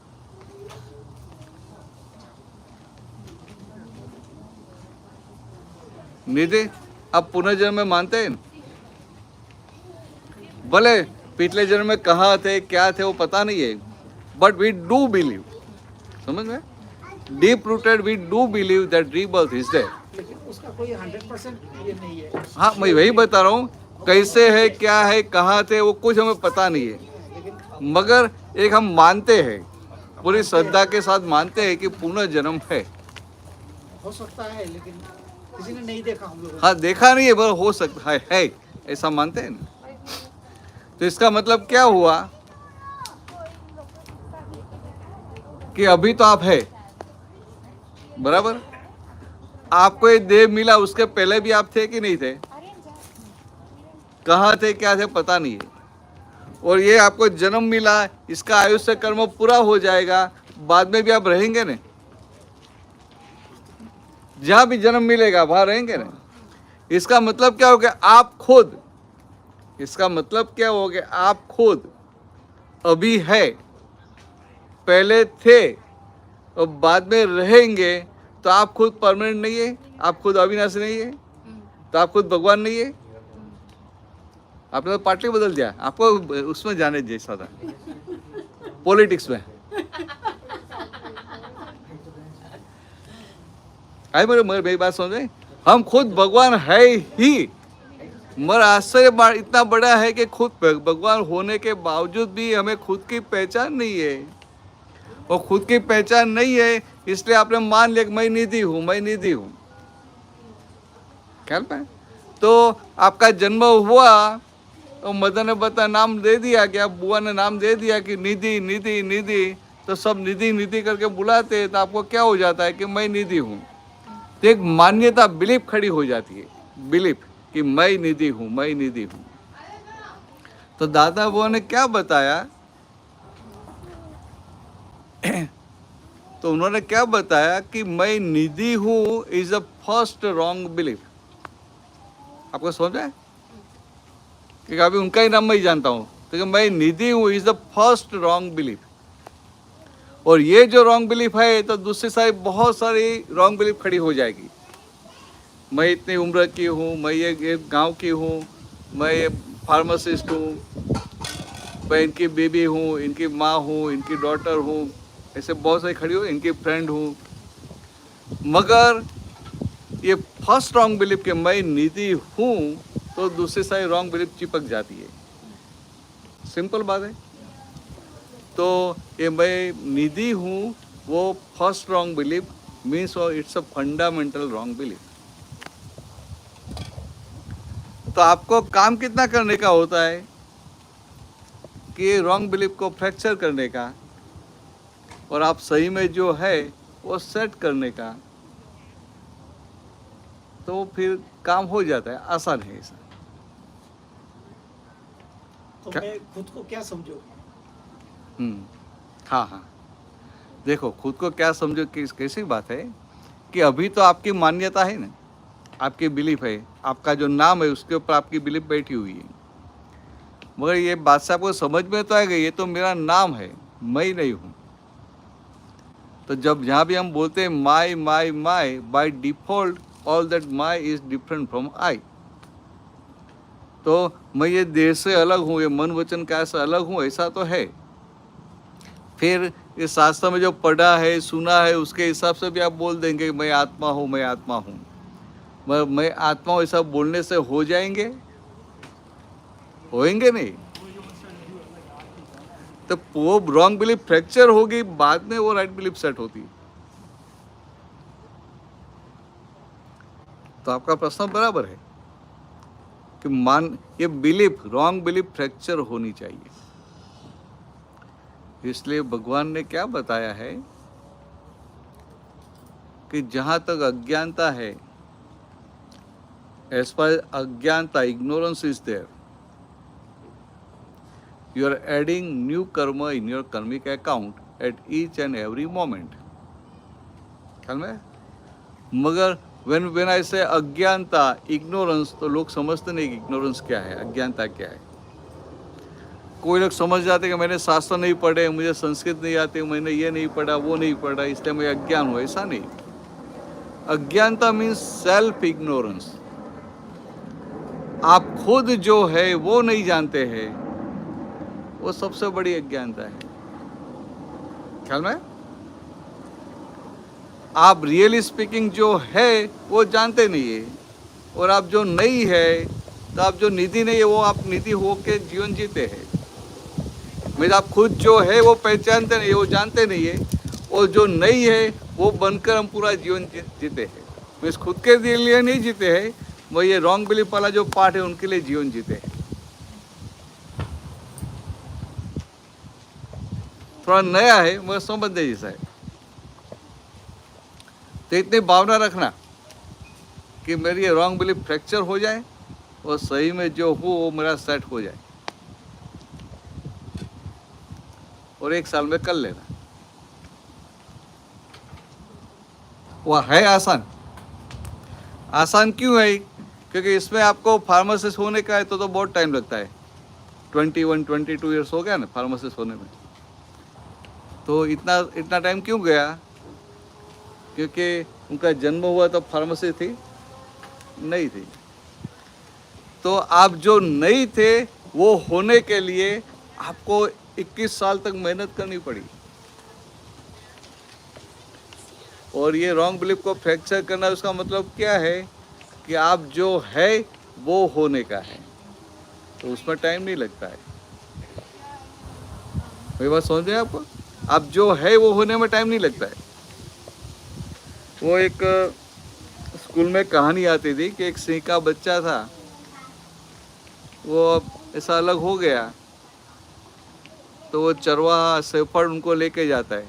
S3: निधि, आप पुनर्जन्म में मानते हैं? भले पिछले जन्म में कहाँ थे, क्या थे, वो पता नहीं है, बट वी डू बिलीव, समझ में, deep rooted we do believe that rebirth is there.
S2: लेकिन उसका कोई 100% ये नहीं है।
S3: हाँ, मैं वही बता रहा हूँ, कैसे है, क्या है, कहाँ थे, वो कुछ हमें पता नहीं है, मगर एक हम मानते हैं, पूरी श्रद्धा के साथ मानते हैं कि पुनर्जन्म है।
S2: हो सकता है, लेकिन किसी ने नहीं देखा हम लोग।
S3: हाँ, देखा नहीं है, पर हो सकता है, ऐसा मानते हैं ना। तो इसका मतलब क्या हुआ कि अभी तो आप है, बराबर। आपको ये देह मिला, उसके पहले भी आप थे कि नहीं थे? कहाँ थे, क्या थे, पता नहीं है। और ये आपको जन्म मिला, इसका आयुष्य कर्म पूरा हो जाएगा, बाद में भी आप रहेंगे ना, जहां भी जन्म मिलेगा वहां रहेंगे ना। इसका मतलब क्या हो गया? आप खुद, इसका मतलब क्या हो गया? आप खुद अभी है, पहले थे और बाद में रहेंगे, तो आप खुद परमानेंट नहीं है, आप खुद अविनाशी नहीं है, तो आप खुद भगवान नहीं है। आपने तो पार्टी बदल दिया, आपको उसमें जाने जैसा था, पॉलिटिक्स में। आई मेरी बात समझे? हम खुद भगवान है ही, मगर आश्चर्य इतना बड़ा है कि खुद भगवान होने के बावजूद भी हमें खुद की पहचान नहीं है। और खुद की पहचान नहीं है, इसलिए आपने मान लिया कि मैं निधि हूँ, मैं निधि हूँ। ख्याल में? तो आपका जन्म हुआ तो मदर ने बता नाम दे दिया, क्या बुआ ने नाम दे दिया कि निधि निधि निधि, तो सब निधि निधि करके बुलाते, तो आपको क्या हो जाता है कि मैं निधि हूँ। तो एक मान्यता, बिलीफ खड़ी हो जाती है, बिलीफ कि मैं निधि हूँ, मैं निधि हूँ। तो दादा बुआ ने क्या बताया? तो उन्होंने क्या बताया कि मैं निधि हूँ is a first wrong belief. आपको समझ है? कि अभी उनका ही नाम मैं ही जानता हूँ, तो मैं निधि हूँ is the first wrong belief. और ये जो रॉन्ग बिलीफ है, तो दूसरी सारी बहुत सारी रॉन्ग बिलीफ खड़ी हो जाएगी। मैं इतनी उम्र की हूँ, मैं ये गांव की हूँ, मैं ये फार्मासिस्ट हूँ, मैं इनकी बीबी हूँ, इनकी माँ हूँ, इनकी डॉटर हूँ, ऐसे बहुत सारी खड़ी हो, इनकी फ्रेंड हूँ। मगर ये फर्स्ट रॉन्ग बिलीफ कि मैं निधि हूँ, तो दूसरी सारी रॉन्ग बिलीफ चिपक जाती है। सिंपल बात है। तो ये मैं निधि हूँ, वो first wrong belief means it's a fundamental wrong belief. तो आपको काम कितना करने का होता है कि रॉन्ग बिलीफ को फ्रैक्चर करने का, और आप सही में जो है वो सेट करने का, तो फिर काम हो जाता है, आसान है ऐसा।
S2: तो मैं खुद को क्या समझूं?
S3: हाँ हाँ, देखो खुद को क्या समझो कि कैसी बात है कि अभी तो आपकी मान्यता है ना, आपकी बिलीफ है, आपका जो नाम है उसके ऊपर आपकी बिलीफ बैठी हुई है। मगर ये बात से आपको समझ में तो आएगा, ये तो मेरा नाम है, मैं ही नहीं हूँ। तो जब जहाँ भी हम बोलते हैं my my my, by default all that my is different from I. तो मैं ये देह से अलग हूँ, ये मन वचन काया से अलग हूँ, ऐसा तो है। फिर इस शास्त्र में जो पढ़ा है सुना है उसके हिसाब से भी आप बोल देंगे कि मैं आत्मा हूँ, मैं आत्मा हूँ। मैं आत्मा हूँ ऐसा बोलने से हो जाएंगे? होएंगे नहीं। तो वो रॉन्ग बिलीफ फ्रैक्चर होगी, बाद में वो राइट बिलीफ सेट होती। तो आपका प्रश्न बराबर है कि ये बिलीफ, रॉन्ग बिलीफ फ्रैक्चर होनी चाहिए। इसलिए भगवान ने क्या बताया है कि जहां तक अज्ञानता है, एज फार अज्ञानता, ignorance is there, you are adding new karma in your karmic account at each and every moment. ख्याल में? मगर when I say अज्ञानता, ignorance, तो लोग समझते नहीं कि ignorance क्या है, अज्ञानता क्या है। कोई लोग समझ जाते कि मैंने शास्त्र नहीं पढ़े, मुझे संस्कृत नहीं आती, मैंने ये नहीं पढ़ा, वो नहीं पढ़ा, इसलिए मैं अज्ञान हूँ। ऐसा नहीं। अज्ञानता मीन्स सेल्फ इग्नोरेंस। आप खुद जो है वो नहीं जानते हैं, वो सबसे बड़ी अज्ञानता है। ख्याल में? आप रियली स्पीकिंग जो है वो जानते नहीं है, और आप जो नहीं है, तो आप जो निधि नहीं है वो आप निधि हो के जीवन जीते हैं। मतलब आप खुद जो है वो पहचानते नहीं, वो जानते नहीं है, और जो नहीं है वो बनकर हम पूरा जीवन जीते हैं। मीन्स खुद के लिए नहीं जीते हैं, वो ये रॉन्ग बिलीफ वाला जो पार्ट है उनके लिए जीवन जीते हैं। थोड़ा नया है मगर समझ जैसा है। तो इतनी भावना रखना कि मेरी ये रॉन्ग बिलीफ फ्रैक्चर हो जाए और सही में जो हो वो मेरा सेट हो जाए, और 1 साल में कर लेना। वह है आसान। आसान क्यों है? क्योंकि इसमें आपको फार्मासिस्ट होने का है तो बहुत टाइम लगता है। 21-22 ईयर्स हो गया ना फार्मासिस्ट होने में। तो इतना टाइम क्यों गया? क्योंकि उनका जन्म हुआ तो फार्मेसी थी नहीं थी। तो आप जो नहीं थे वो होने के लिए आपको 21 साल तक मेहनत करनी पड़ी। और ये रॉन्ग बिलीफ को फ्रैक्चर करना, उसका मतलब क्या है कि आप जो है वो होने का है, तो उसमें टाइम नहीं लगता है। वही बात समझ रहे हैं आपको? आप जो है वो होने में टाइम नहीं लगता है। वो एक स्कूल में कहानी आती थी कि एक सिंह का बच्चा था, वो ऐसा अलग हो गया, तो वो चरवाहा शेफर्ड उनको लेके जाता है।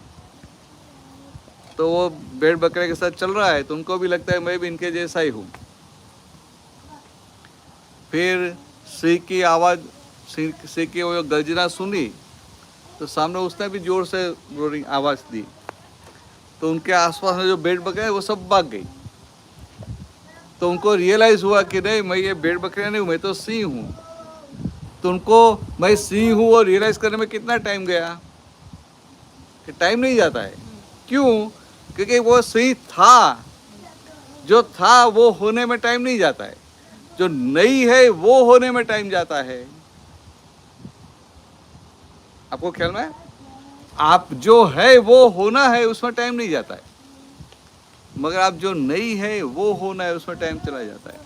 S3: तो वो भेड़ बकरे के साथ चल रहा है, तो उनको भी लगता है मैं भी इनके जैसा ही हूँ। फिर सिंह की आवाज़, सिंह की वो गर्जना सुनी, तो सामने उसने भी जोर से रोरिंग आवाज़ दी। तो उनके आसपास में जो भेड़ बकरे वो सब भाग गई। तो उनको रियलाइज़ हुआ कि नहीं, मैं ये भेड़ बकरे नहीं हूँ, मैं तो सिंह हूँ। तो उनको मैं सिंह हूँ और रियलाइज़ करने में कितना टाइम गया? कि टाइम नहीं जाता है। क्यों? क्योंकि वो सिंह था, जो था वो होने में टाइम नहीं जाता है। जो नहीं है वो होने में टाइम जाता है। आपको ख्याल में? आप जो है वो होना है, उसमें टाइम नहीं जाता है। मगर आप जो नहीं है वो होना है, उसमें टाइम चला जाता है।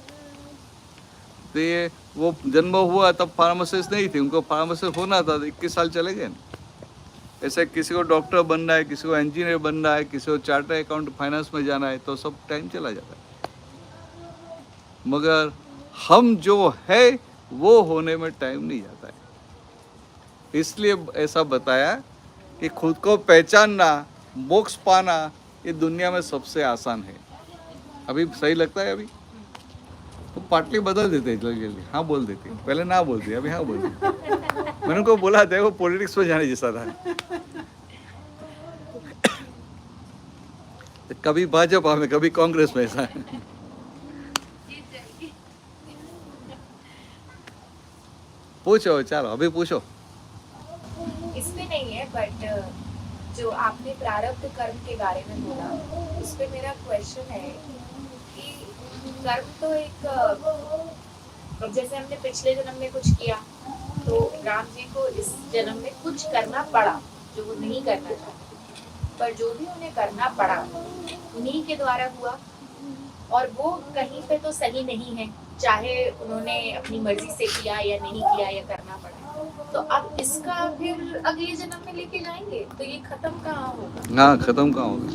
S3: तो ये वो जन्म हुआ तब फार्मासिस्ट नहीं थी, उनको फार्मासिस्ट होना था, 21 साल चले गए। ऐसे किसी को डॉक्टर बनना है, किसी को इंजीनियर बनना है, किसी को चार्टर अकाउंट फाइनेंस में जाना है, तो सब टाइम चला जाता है। मगर हम जो है वो होने में टाइम नहीं जाता है। इसलिए ऐसा बताया कि खुद को पहचानना, मोक्ष पाना, ये दुनिया में सबसे आसान है। अभी सही लगता है? अभी तो पाटली बदल देते हैं जल्दी जल्दी, हाँ बोल देती, पहले ना बोलती, अभी हाँ बोलती। मैंने उनको बोला था वो पॉलिटिक्स में जाने जैसा था। कभी भाजपा में, कभी कांग्रेस में, ऐसा है। पूछो, चलो अभी पूछो।
S4: इसमें नहीं है, बट जो आपने प्रारब्ध कर्म के बारे में बोला, उस पे मेरा क्वेश्चन है कि कर्म तो एक, अब जैसे हमने पिछले जन्म में कुछ किया तो राम जी को इस जन्म में कुछ करना पड़ा जो वो नहीं करना चाहते, पर जो भी उन्हें करना पड़ा उन्हीं के द्वारा हुआ, और वो कहीं पे तो सही नहीं है, चाहे उन्होंने अपनी मर्जी से किया या नहीं किया या करना पड़ा। तो अब इसका फिर अगले जन्म में लेके जाएंगे तो ये खत्म कहाँ होगा?
S3: हाँ, खत्म कहाँ होगा?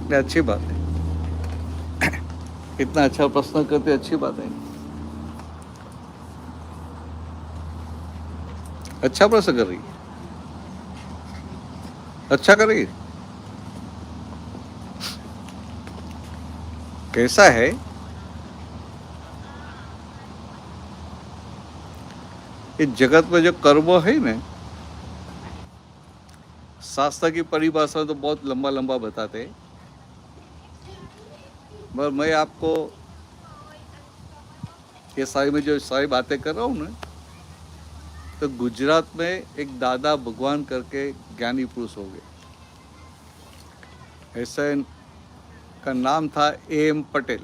S3: ये अच्छी बात है। कितना अच्छा प्रश्न करते, अच्छी बात है। अच्छा प्रश्न कर रही है, अच्छा कर रही है। कैसा है कि जगत में जो कर्म है ना, शास्त्र की परिभाषा तो बहुत लंबा लंबा बताते हैं, मगर मैं आपको ये सारी बातें कर रहा हूँ ना, तो गुजरात में एक दादा भगवान करके ज्ञानी पुरुष हो गए। ऐसा का नाम था A.M. पटेल,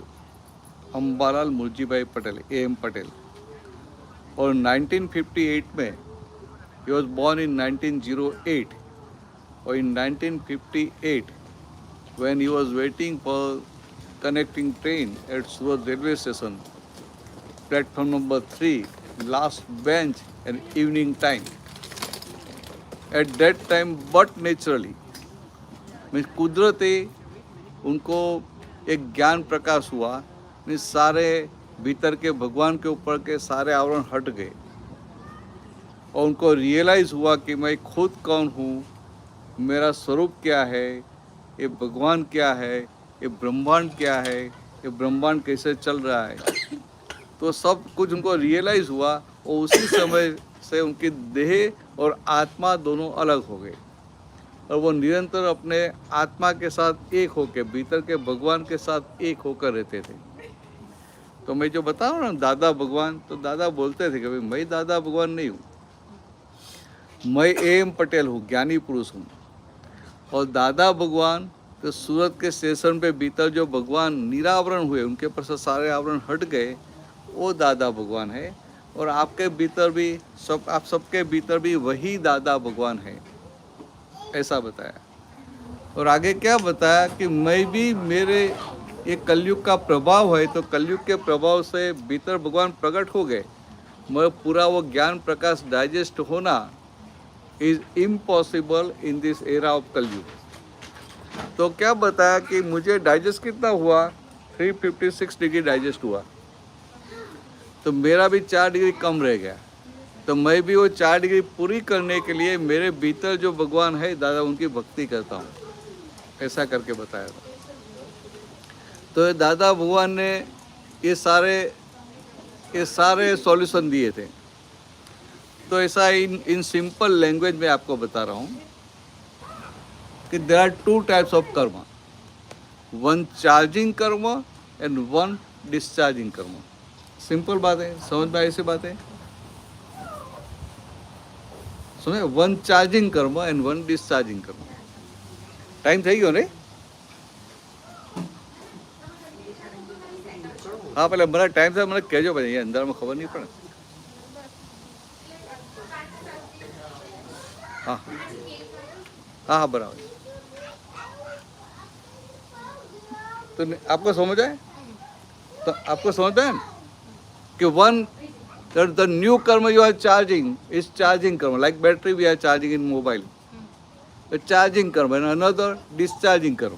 S3: अंबालाल मुर्जीभाई पटेल, A.M. पटेल। और 1958 में he was born in 1908, और in 1958 when he was waiting for connecting train at Surat railway station, platform number 3, last bench and evening time, at that time but naturally means कुदरती उनको एक ज्ञान प्रकाश हुआ, means सारे भीतर के भगवान के ऊपर के सारे आवरण हट गए और उनको रियलाइज़ हुआ कि मैं खुद कौन हूँ, मेरा स्वरूप क्या है, ये भगवान क्या है, ये ब्रह्मांड क्या है, ये ब्रह्मांड कैसे चल रहा है। तो सब कुछ उनको रियलाइज़ हुआ और उसी समय से उनकी देह और आत्मा दोनों अलग हो गए और वो निरंतर अपने आत्मा के साथ एक होकर, भीतर के भगवान के साथ एक होकर रहते थे। तो मैं जो बता रहा हूँ ना दादा भगवान, तो दादा बोलते थे कि भाई मैं दादा भगवान नहीं हूँ, मैं A.M. पटेल हूँ, ज्ञानी पुरुष हूँ। और दादा भगवान तो सूरत के स्टेशन पे भीतर जो भगवान निरावरण हुए, उनके ऊपर से सारे आवरण हट गए, वो दादा भगवान है। और आपके भीतर भी आप सबके भीतर भी वही दादा भगवान है, ऐसा बताया। और आगे क्या बताया कि मैं भी, मेरे ये कलयुग का प्रभाव है, तो कलयुग के प्रभाव से भीतर भगवान प्रकट हो गए, मगर पूरा वो ज्ञान प्रकाश डाइजेस्ट होना is impossible in this era of कलयुग। तो क्या बताया कि मुझे डाइजेस्ट कितना हुआ, 356 डिग्री डाइजेस्ट हुआ, तो मेरा भी 4 डिग्री कम रह गया। तो मैं भी वो 4 डिग्री पूरी करने के लिए मेरे भीतर जो भगवान है दादा, उनकी भक्ति करता हूँ, ऐसा करके बताया था। तो दादा भगवान ने ये सारे सॉल्यूशन दिए थे। तो ऐसा इन सिंपल लैंग्वेज में आपको बता रहा हूँ कि देयर आर 2 टाइप्स ऑफ कर्म, 1 चार्जिंग कर्म एंड 1 डिस्चार्जिंग कर्म। सिंपल बात है, समझ में ऐसी बात है, सुने, 1 चार्जिंग कर्म एंड 1 डिस्चार्जिंग कर्म। टाइम થઈ ગયો ને? હા, પેલા મને ટાઈમ થાય મને કહેજો, ભાઈ અહીંયા અંધારામાં ખબર નહીં પડે। हाँ हाँ हाँ बराबर। तो आपको समझ आए? तो आपको समझ आए कि 1 the new karma you are charging is charging karma, like battery we are charging in mobile, the charging karma, and another discharging karma।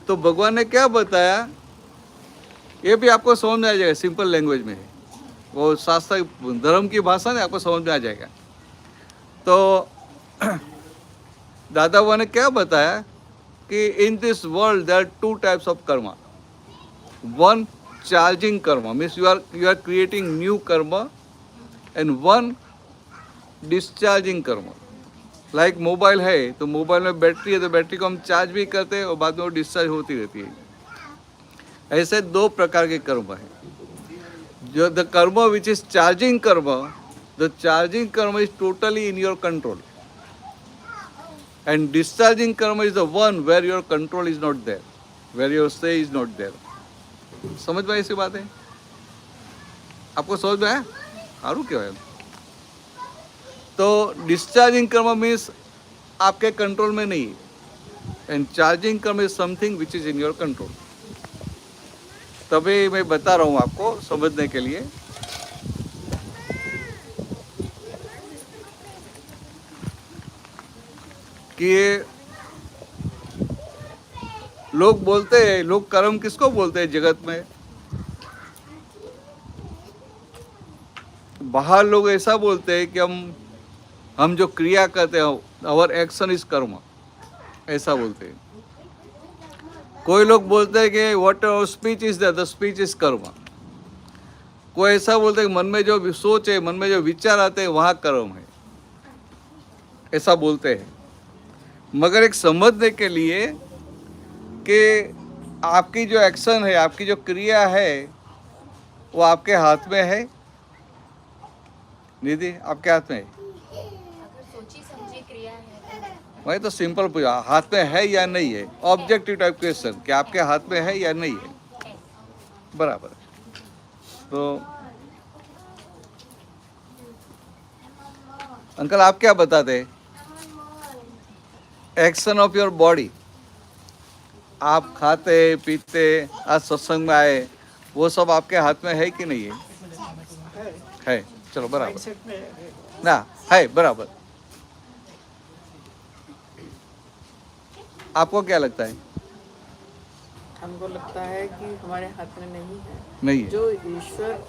S3: तो भगवान ने क्या बताया, ये भी आपको समझ में आ जाएगा, सिंपल लैंग्वेज में है, वो शास्त्र धर्म की भाषा ने आपको समझ में आ जाएगा। तो दादा बाबा ने क्या बताया कि in this world there are 2 types of karma, 1 charging karma means you are creating new karma, and 1 discharging karma. Like mobile है तो मोबाइल में बैटरी है, तो बैटरी को हम चार्ज भी करते हैं और बाद में वो डिस्चार्ज होती रहती है। ऐसे 2 प्रकार के कर्म है। the karma which is charging karma, the charging karma is totally in your control. And discharging karma is the one where your control is not there, where your say is not there. समझ में ऐसी बात है? आपको समझ में आया? आरू क्या है? तो डिस्चार्जिंग कर्म मीन्स आपके कंट्रोल में नहीं, एंड चार्जिंग कर्म is something which is in your control. तभी मैं बता रहा हूँ आपको समझने के लिए. कि लोग बोलते हैं, लोग कर्म किसको बोलते हैं जगत में? बाहर लोग ऐसा बोलते हैं कि हम जो क्रिया करते हैं, आवर एक्शन इज कर्म, ऐसा बोलते हैं. कोई लोग बोलते हैं कि what our speech is the speech is karma. कोई ऐसा बोलते हैं कि मन में जो सोच है, मन में जो विचार आते हैं वहाँ कर्म है, ऐसा बोलते हैं. मगर एक समझने के लिए कि आपकी जो एक्शन है, आपकी जो क्रिया है, वो आपके हाथ में है. निधि, आपके हाथ में है?
S4: अगर सोची समझी क्रिया है
S3: वही तो सिंपल पूछा, हाथ में है या नहीं है. ऑब्जेक्टिव टाइप क्वेश्चन कि आपके हाथ में है या नहीं है. बराबर. तो अंकल आप क्या बताते हैं? एक्शन ऑफ योर बॉडी, आप खाते पीते, आज सत्संग में आए, वो सब आपके हाथ में है कि नहीं है? है. चलो बराबर
S2: माइंडसेट में है।
S3: ना, है बराबर. आपको क्या लगता है?
S5: हमको लगता है कि हमारे हाथ में नहीं है.
S3: नहीं है.
S5: जो ईश्वर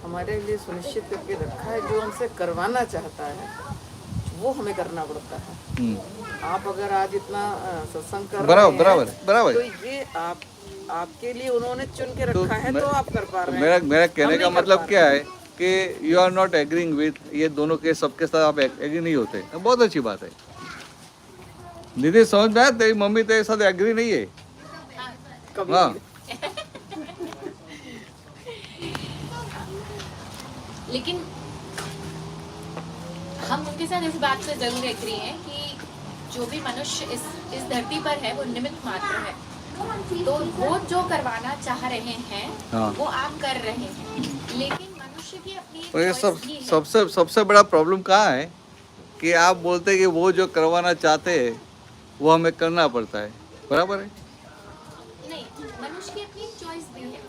S5: हमारे लिए सुनिश्चित करके रखा है, जो हमसे करवाना चाहता है, वो हमें करना पड़ता है. आप अगर आज इतना सत्संग कर रहे हैं,
S3: बराबर.
S5: तो ये आपके लिए उन्होंने चुन के रखा है, तो आप कर पा रहे हैं.
S3: मेरा कहने का मतलब क्या है कि you are not agreeing with ये दोनों के, सबके साथ आप एग्री नहीं होते. बहुत अच्छी बात है. निधि समझ में आया? तेरी मम्मी तेरे साथ एग्री नहीं है.
S5: कभी
S3: हाँ.
S4: लेकिन हम उनके साथ इस बात से जरूर एग्री हैं कि जो भी मनुष्य इस धरती पर है वो निमित्त मात्र है. तो वो जो करवाना चाह रहे हैं,
S3: हाँ.
S4: वो आप कर रहे हैं, लेकिन मनुष्य की अपनी एक
S3: और ये
S4: choice भी है.
S3: सबसे बड़ा प्रॉब्लम कहाँ है कि आप बोलते हैं कि वो जो करवाना चाहते हैं वो हमें करना पड़ता है. बराबर है.
S4: नहीं, मनुष्य की अपनी चॉइस भी है.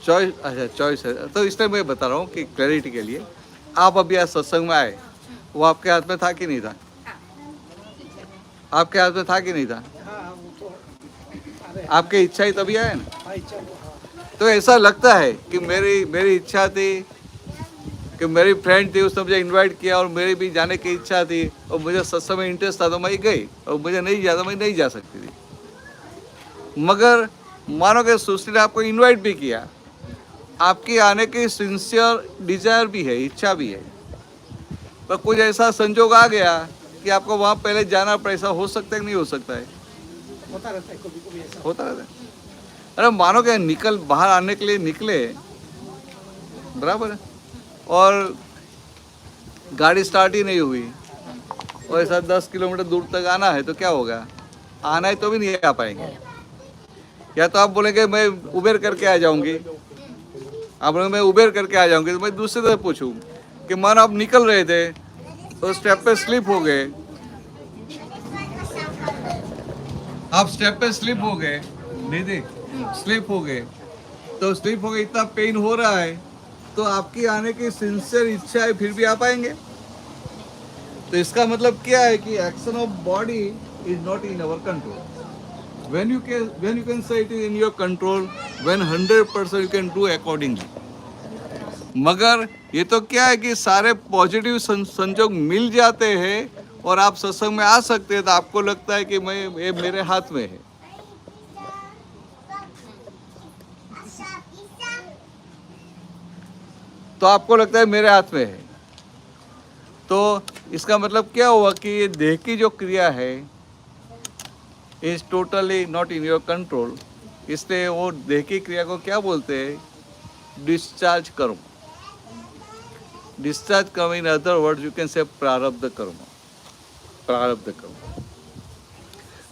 S3: चॉइस, अच्छा चॉइस है. तो इसलिए मैं बता रहा हूँ कि क्लैरिटी के लिए, आप अभी आज सत्संग में आए, वो आपके हाथ में था कि नहीं था? आपके हाथ में था कि नहीं था?
S2: हाँ, वो तो अरे
S3: आपकी इच्छा ही तभी आया ना.
S2: भाई चलो, हाँ।
S3: तो ऐसा लगता है कि मेरी इच्छा थी कि मेरी फ्रेंड थी, उसने मुझे इनवाइट किया और मेरी भी जाने की इच्छा थी और मुझे सत्संग में इंटरेस्ट था तो मैं गई, और मुझे नहीं जाता, मैं नहीं जा सकती थी. मगर मानो कि सुश्री ने आपको इनवाइट भी किया, आपकी आने की सिंसियर डिजायर भी है, इच्छा भी है, पर कुछ ऐसा संजोग आ गया कि आपको वहाँ पहले जाना पड़ा. ऐसा हो सकता है कि नहीं हो सकता है?
S2: होता रहता है, कभी कभी ऐसा
S3: होता रहता है. अरे मानो कि बाहर आने के लिए निकले, बराबर है, और गाड़ी स्टार्ट ही नहीं हुई, और ऐसा 10 किलोमीटर दूर तक आना है तो क्या होगा? आना है तो भी नहीं आ पाएंगे. या तो आप बोलेंगे मैं उबेर करके आ जाऊंगी, आप बोलेंगे मैं उबेर करके आ जाऊंगी, तो मैं दूसरे से पूछूं कि मानो आप निकल रहे थे तो स्टेप पे स्लिप हो गए, आप स्टेप पे स्लिप हो गए, नहीं स्लिप हो गए, तो स्लिप हो गए, इतना पेन हो रहा है, तो आपकी आने की सिंसियर इच्छा है, फिर भी आ पाएंगे? तो इसका मतलब क्या है कि action of body is not in our control. When you can say it is in your control, when 100% you can do accordingly. मगर ये तो क्या है कि सारे पॉजिटिव संजोग मिल जाते हैं और आप सत्संग में आ सकते हैं, तो आपको लगता है कि ये मेरे हाथ में है. तो आपको लगता है मेरे हाथ में है, तो इसका मतलब क्या हुआ कि ये देह की जो क्रिया है is totally not in your control. इसलिए वो देह की क्रिया को क्या बोलते हैं? डिस्चार्ज कर्म. डिस्चार्ज कर्म, in other words you can say प्रारब्ध कर्म. प्रारब्ध कर्म.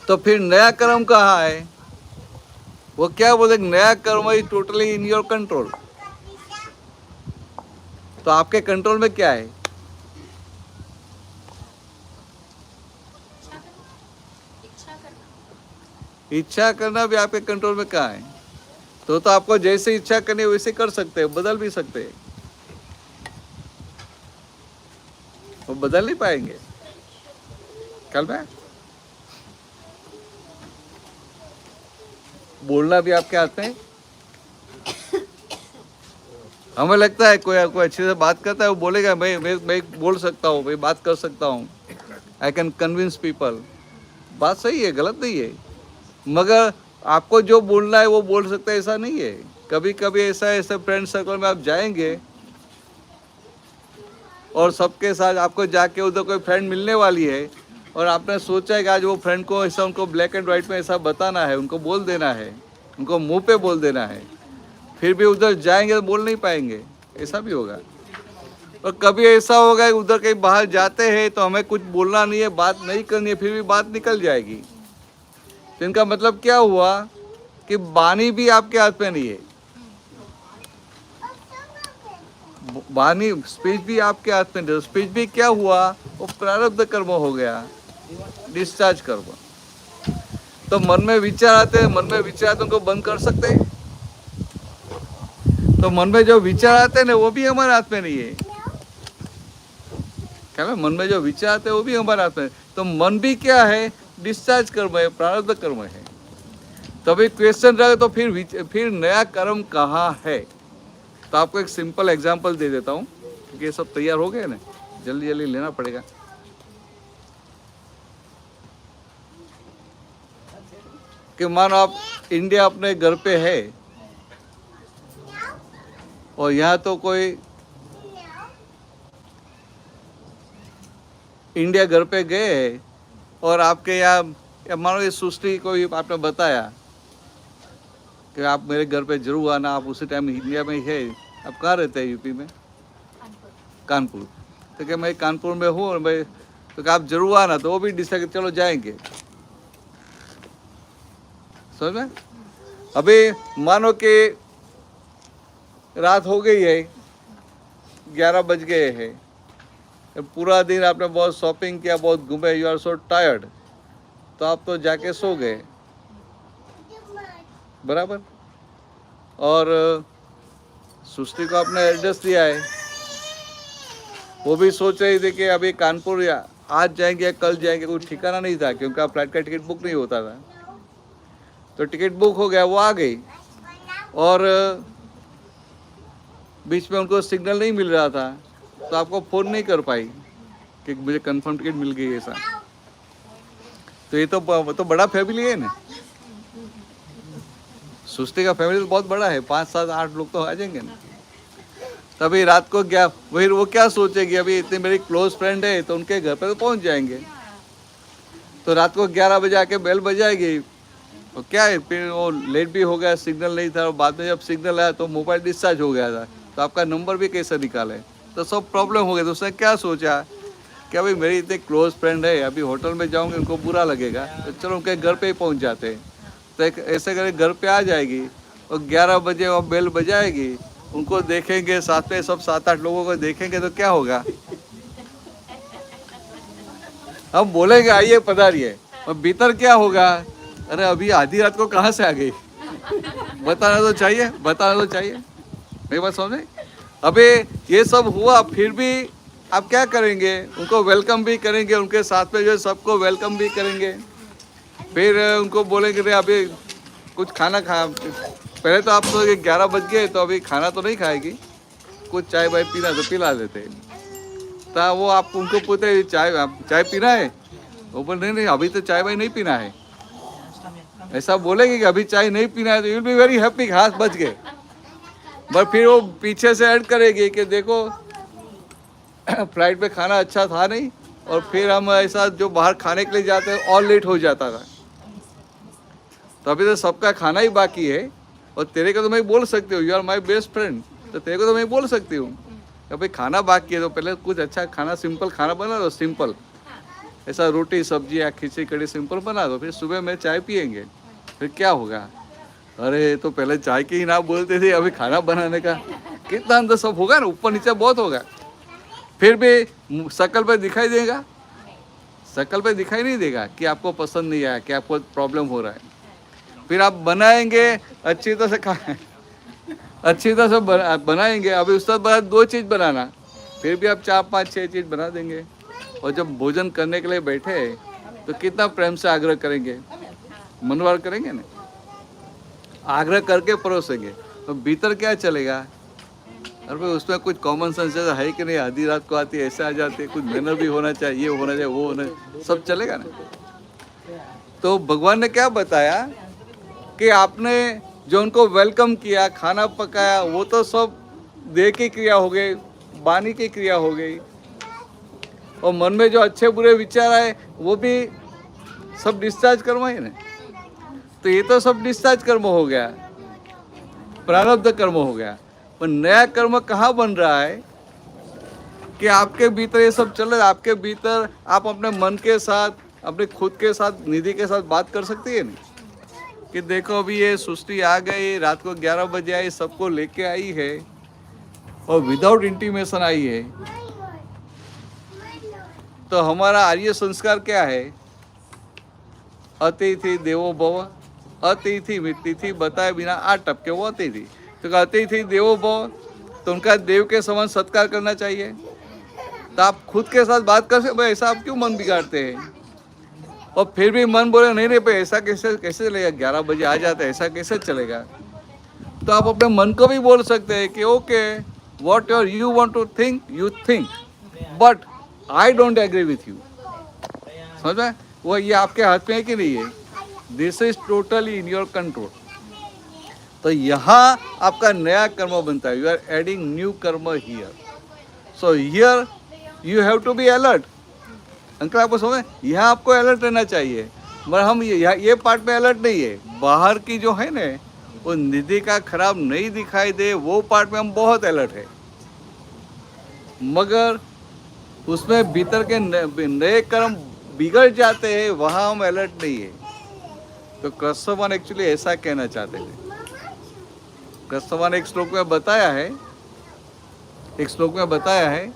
S3: तो फिर नया कर्म कहाँ है? वो क्या बोले, नया कर्म is totally in your control. तो आपके कंट्रोल में क्या है? इच्छा करना भी आपके कंट्रोल में कहाँ है? तो आपको जैसे इच्छा करनी है वैसे कर सकते हैं, बदल भी सकते हैं. वो बदल नहीं पाएंगे. कल में बोलना भी आपके हाथ में है. हमें लगता है कोई अच्छे से बात करता है, वो बोलेगा मैं बोल सकता हूँ, मैं बात कर सकता हूँ, आई कैन कन्विंस पीपल. बात सही है, गलत नहीं है, मगर आपको जो बोलना है वो बोल सकते हैं ऐसा नहीं है. कभी कभी ऐसे फ्रेंड सर्कल में आप जाएंगे और सबके साथ आपको जाके उधर कोई फ्रेंड मिलने वाली है और आपने सोचा है कि आज वो फ्रेंड को ऐसा उनको ब्लैक एंड वाइट में ऐसा बताना है, उनको बोल देना है, उनको मुंह पे बोल देना है. फिर भी उधर जाएंगे तो बोल नहीं पाएंगे, ऐसा भी होगा. और कभी ऐसा होगा कि उधर कहीं बाहर जाते हैं तो हमें कुछ बोलना नहीं है, बात नहीं करनी है, फिर भी बात निकल जाएगी. तो इनका मतलब क्या हुआ कि वाणी भी आपके हाथ में नहीं है. वाणी स्पीच भी आपके हाथ में नहीं. स्पीच भी क्या हुआ, वो प्रारब्ध कर्म हो गया, डिस्चार्ज कर्म. तो मन में विचार आते हैं, मन में विचार आते उनको बंद कर सकते हैं. तो मन में जो विचार आते हैं ना वो भी हमारे हाथ में नहीं है. क्या मन में जो विचार आते हैं वो भी हमारे हाथ में. तो मन भी क्या है, डिस्चार्ज कर्म है, प्रारब्ध कर्म है. तभी क्वेश्चन रहे तो फिर नया कर्म कहाँ है. तो आपको एक सिंपल एग्जांपल दे देता हूँ क्योंकि ये सब तैयार हो गए ना, जल्दी जल्दी लेना पड़ेगा. कि मानो आप इंडिया अपने घर पे है और यहाँ तो कोई इंडिया घर पे गए है और आपके यहाँ मानो ये सृष्टि को आपने बताया कि आप मेरे घर पे जरूर आना. आप उसी टाइम इंडिया में ही है. आप कहाँ रहते हैं? यूपी में कानपुर. तो क्या मैं कानपुर में हूँ और मैं तो आप जरूर आना. तो वो भी डिसाइड चलो जाएंगे. समझ में? अभी मानो कि रात हो गई है, 11 बज गए हैं, पूरा दिन आपने बहुत शॉपिंग किया, बहुत घूमे, यू आर सो टायर्ड. तो आप तो जाके सो गए, बराबर. और सृष्टि को आपने एड्रेस दिया है, वो भी सोच रही थी कि अभी कानपुर या आज जाएंगे या कल जाएंगे, कोई ठिकाना नहीं था क्योंकि आप फ्लाइट का टिकट बुक नहीं होता था. तो टिकट बुक हो गया, वो आ गई और बीच में उनको सिग्नल नहीं मिल रहा था तो आपको फ़ोन नहीं कर पाई कि मुझे कंफर्म टिकट मिल गई ऐसा. तो ये तो बड़ा फैमिली है ना. सृष्टि का फैमिली तो बहुत बड़ा है, 5, 7, 8 लोग तो आ जाएंगे ना. तभी रात को क्या वही वो क्या सोचेगी, अभी इतनी मेरी क्लोज फ्रेंड है तो उनके घर पे तो पहुंच जाएंगे. तो रात को 11 बजे आके बेल बजाएगी. तो क्या है, फिर वो लेट भी हो गया, सिग्नल नहीं था. और बाद में जब सिग्नल आया तो मोबाइल डिस्चार्ज हो गया था. तो आपका नंबर भी कैसे निकाले, तो सब प्रॉब्लम हो गया. तो उसने क्या सोचा कि अभी मेरी इतनी क्लोज फ्रेंड है, अभी होटल में जाऊंगे उनको बुरा लगेगा, तो चलो उनके घर पे ही पहुंच जाते हैं. तो ऐसे करके घर पे आ जाएगी और 11 बजे वो बेल बजाएगी, उनको देखेंगे साथ में, सब 7-8 लोगों को देखेंगे तो क्या होगा, हम बोलेंगे आइए पधारिए. और भीतर क्या होगा, अरे अभी आधी रात को कहाँ से आ गई, बताना तो चाहिए, बताना तो चाहिए. मेरी बात समझे? अबे ये सब हुआ, फिर भी आप क्या करेंगे, उनको वेलकम भी करेंगे, उनके साथ में जो है सबको वेलकम भी करेंगे. फिर उनको बोलेंगे रे अभी कुछ खाना खा. पहले तो आप तो 11 बज गए तो अभी खाना तो नहीं खाएगी, कुछ चाय वाय पीना तो पिला देते. तो वो आप उनको पूछते चाय पीना है, वो बोल नहीं अभी तो चाय वाय नहीं पीना है. ऐसा बोलेंगे कि अभी चाय नहीं पीना है तो you will be very happy, हाथ बच गए. बट फिर वो पीछे से ऐड करेगी कि देखो फ्लाइट पे खाना अच्छा था नहीं, और फिर हम ऐसा जो बाहर खाने के लिए जाते हैं और लेट हो जाता था. तो अभी तो सबका खाना ही बाकी है और तेरे को तो मैं बोल सकती हूँ, you are my best friend, तो तेरे को तो मैं बोल सकती हूँ कि भाई खाना बाकी है तो पहले कुछ अच्छा खाना, सिंपल खाना बना दो, सिंपल ऐसा रोटी सब्जी या खिचड़ी कड़ी सिंपल बना दो, फिर सुबह में चाय पियेंगे, फिर क्या होगा। अरे तो पहले चाय की ही ना बोलते थे, अभी खाना बनाने का कितना अंदर सब होगा ना, ऊपर नीचे बहुत होगा। फिर भी शकल पे दिखाई देगा, शकल पे दिखाई नहीं देगा कि आपको पसंद नहीं आया, कि आपको प्रॉब्लम हो रहा है। फिर आप बनाएंगे अच्छी तरह से, अच्छी तरह से बनाएंगे। अभी उसके बाद 2 चीज़ बनाना, फिर भी आप 4 5 6 चीज़ बना देंगे। और जब भोजन करने के लिए बैठे तो कितना प्रेम से आग्रह करेंगे, मनवार करेंगे ना, आग्रह करके परोसेंगे। तो भीतर क्या चलेगा, अरे भाई उसमें कुछ कॉमन सेंस है कि नहीं, आधी रात को आती है ऐसे आ जाती है, कुछ मैनर भी होना चाहिए, ये होना चाहिए, वो होना, सब चलेगा ना। तो भगवान ने क्या बताया कि आपने जो उनको वेलकम किया, खाना पकाया, वो तो सब देह की क्रिया हो गई, वाणी की क्रिया हो गई। और मन में जो अच्छे बुरे विचार आए वो भी सब डिस्चार्ज कर्म है ना। तो ये तो सब डिस्चार्ज कर्म हो गया, प्रारब्ध कर्म हो गया। पर नया कर्म कहाँ बन रहा है कि आपके भीतर ये सब चल रहा है, आपके भीतर आप अपने मन के साथ, अपने खुद के साथ, निधि के साथ बात कर सकती है नहीं कि देखो अभी ये सृष्टि आ गई, रात को 11 बजे आई, सबको लेके आई है और विदाउट इंटीमेशन आई है। तो हमारा आर्य संस्कार क्या है, अतिथि देवो भव, अतिथि तिथि बताए बिना 8 टपके वो अतिथि। तो अतिथि देवो भव, तो उनका देव के समान सत्कार करना चाहिए। तो आप खुद के साथ बात कर सकते, भाई ऐसा आप क्यों मन बिगाड़ते हैं। और फिर भी मन बोले नहीं रे भाई ऐसा कैसे चलेगा, 11 बजे आ जाता है, ऐसा कैसे चलेगा। तो आप अपने मन को भी बोल सकते हैं कि okay what you want to think you think, but I don't agree with you. समझ में, वो ये आपके हाथ में है कि नहीं है, this is totally in your control. तो यहाँ आपका नया कर्म बनता है, you are adding new karma here. So here you have to be alert. Uncle आपको समझ, यहाँ आपको अलर्ट रहना चाहिए, मगर हम ये पार्ट में अलर्ट नहीं है। बाहर की जो है ना वो निधि का खराब नहीं दिखाई दे, वो पार्ट में हम बहुत अलर्ट है, मगर उसमें भीतर के नए कर्म बिगड़ जाते हैं, वहाँ हम अलर्ट नहीं है। तो कृष्ण भगवान एक्चुअली ऐसा कहना चाहते थे। कृष्ण भगवान एक श्लोक में बताया है,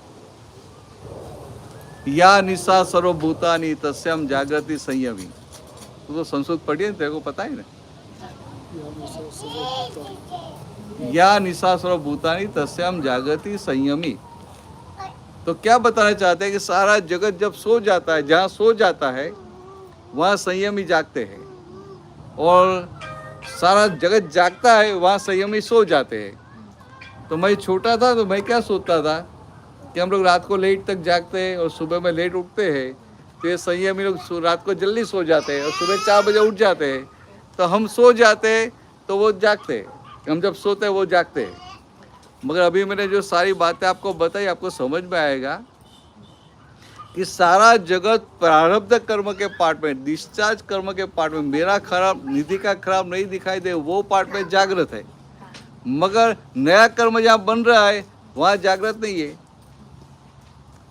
S3: या निशा सर्वभूतानि तस्याम जागृति संयमी। तो संस्कृत पढ़िए, तेरे को पता है ना, या निशा सर्वभूतानि तस्याम जागृति संयमी। तो क्या बताना चाहते हैं कि सारा जगत जब सो जाता है, जहाँ सो जाता है वहाँ संयमी जागते हैं, और सारा जगत जागता है वहाँ संयमी सो जाते हैं। तो मैं छोटा था तो मैं क्या सोचता था कि हम लोग रात को लेट तक जागते हैं और सुबह में लेट उठते हैं, तो ये संयमी लोग रात को जल्दी सो जाते हैं और सुबह 4 बजे उठ जाते हैं। तो हम सो जाते हैं तो वो जागते हैं, हम जब सोते हैं वो जागते हैं। मगर अभी मैंने जो सारी बातें आपको बताई, आपको समझ में आएगा कि सारा जगत प्रारब्ध कर्म के पार्ट में, डिस्चार्ज कर्म के पार्ट में, मेरा खराब, निधि का खराब नहीं दिखाई दे, वो पार्ट में जागृत है। मगर नया कर्म जहाँ बन रहा है वहाँ जागृत नहीं है।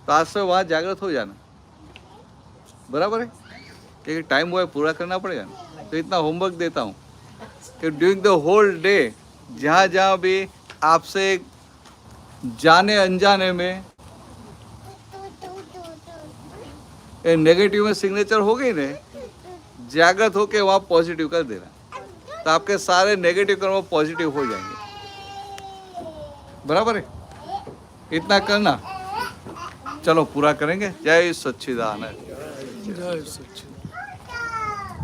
S3: तो आज से वहाँ जागृत हो जाना, बराबर है। क्योंकि टाइम हुआ है, पूरा करना पड़ेगा ना। तो इतना होमवर्क देता हूँ कि ड्यूरिंग द होल डे जहाँ जहाँ भी आपसे जाने अनजाने में नेगेटिव में सिग्नेचर हो गई ना, जागृत होके वहाँ पॉजिटिव कर देना, तो आपके सारे नेगेटिव कर्म पॉजिटिव हो जाएंगे, बराबर है। इतना करना, चलो पूरा करेंगे। जय सच्चिदानंद।
S1: जय सच्चिदानंद।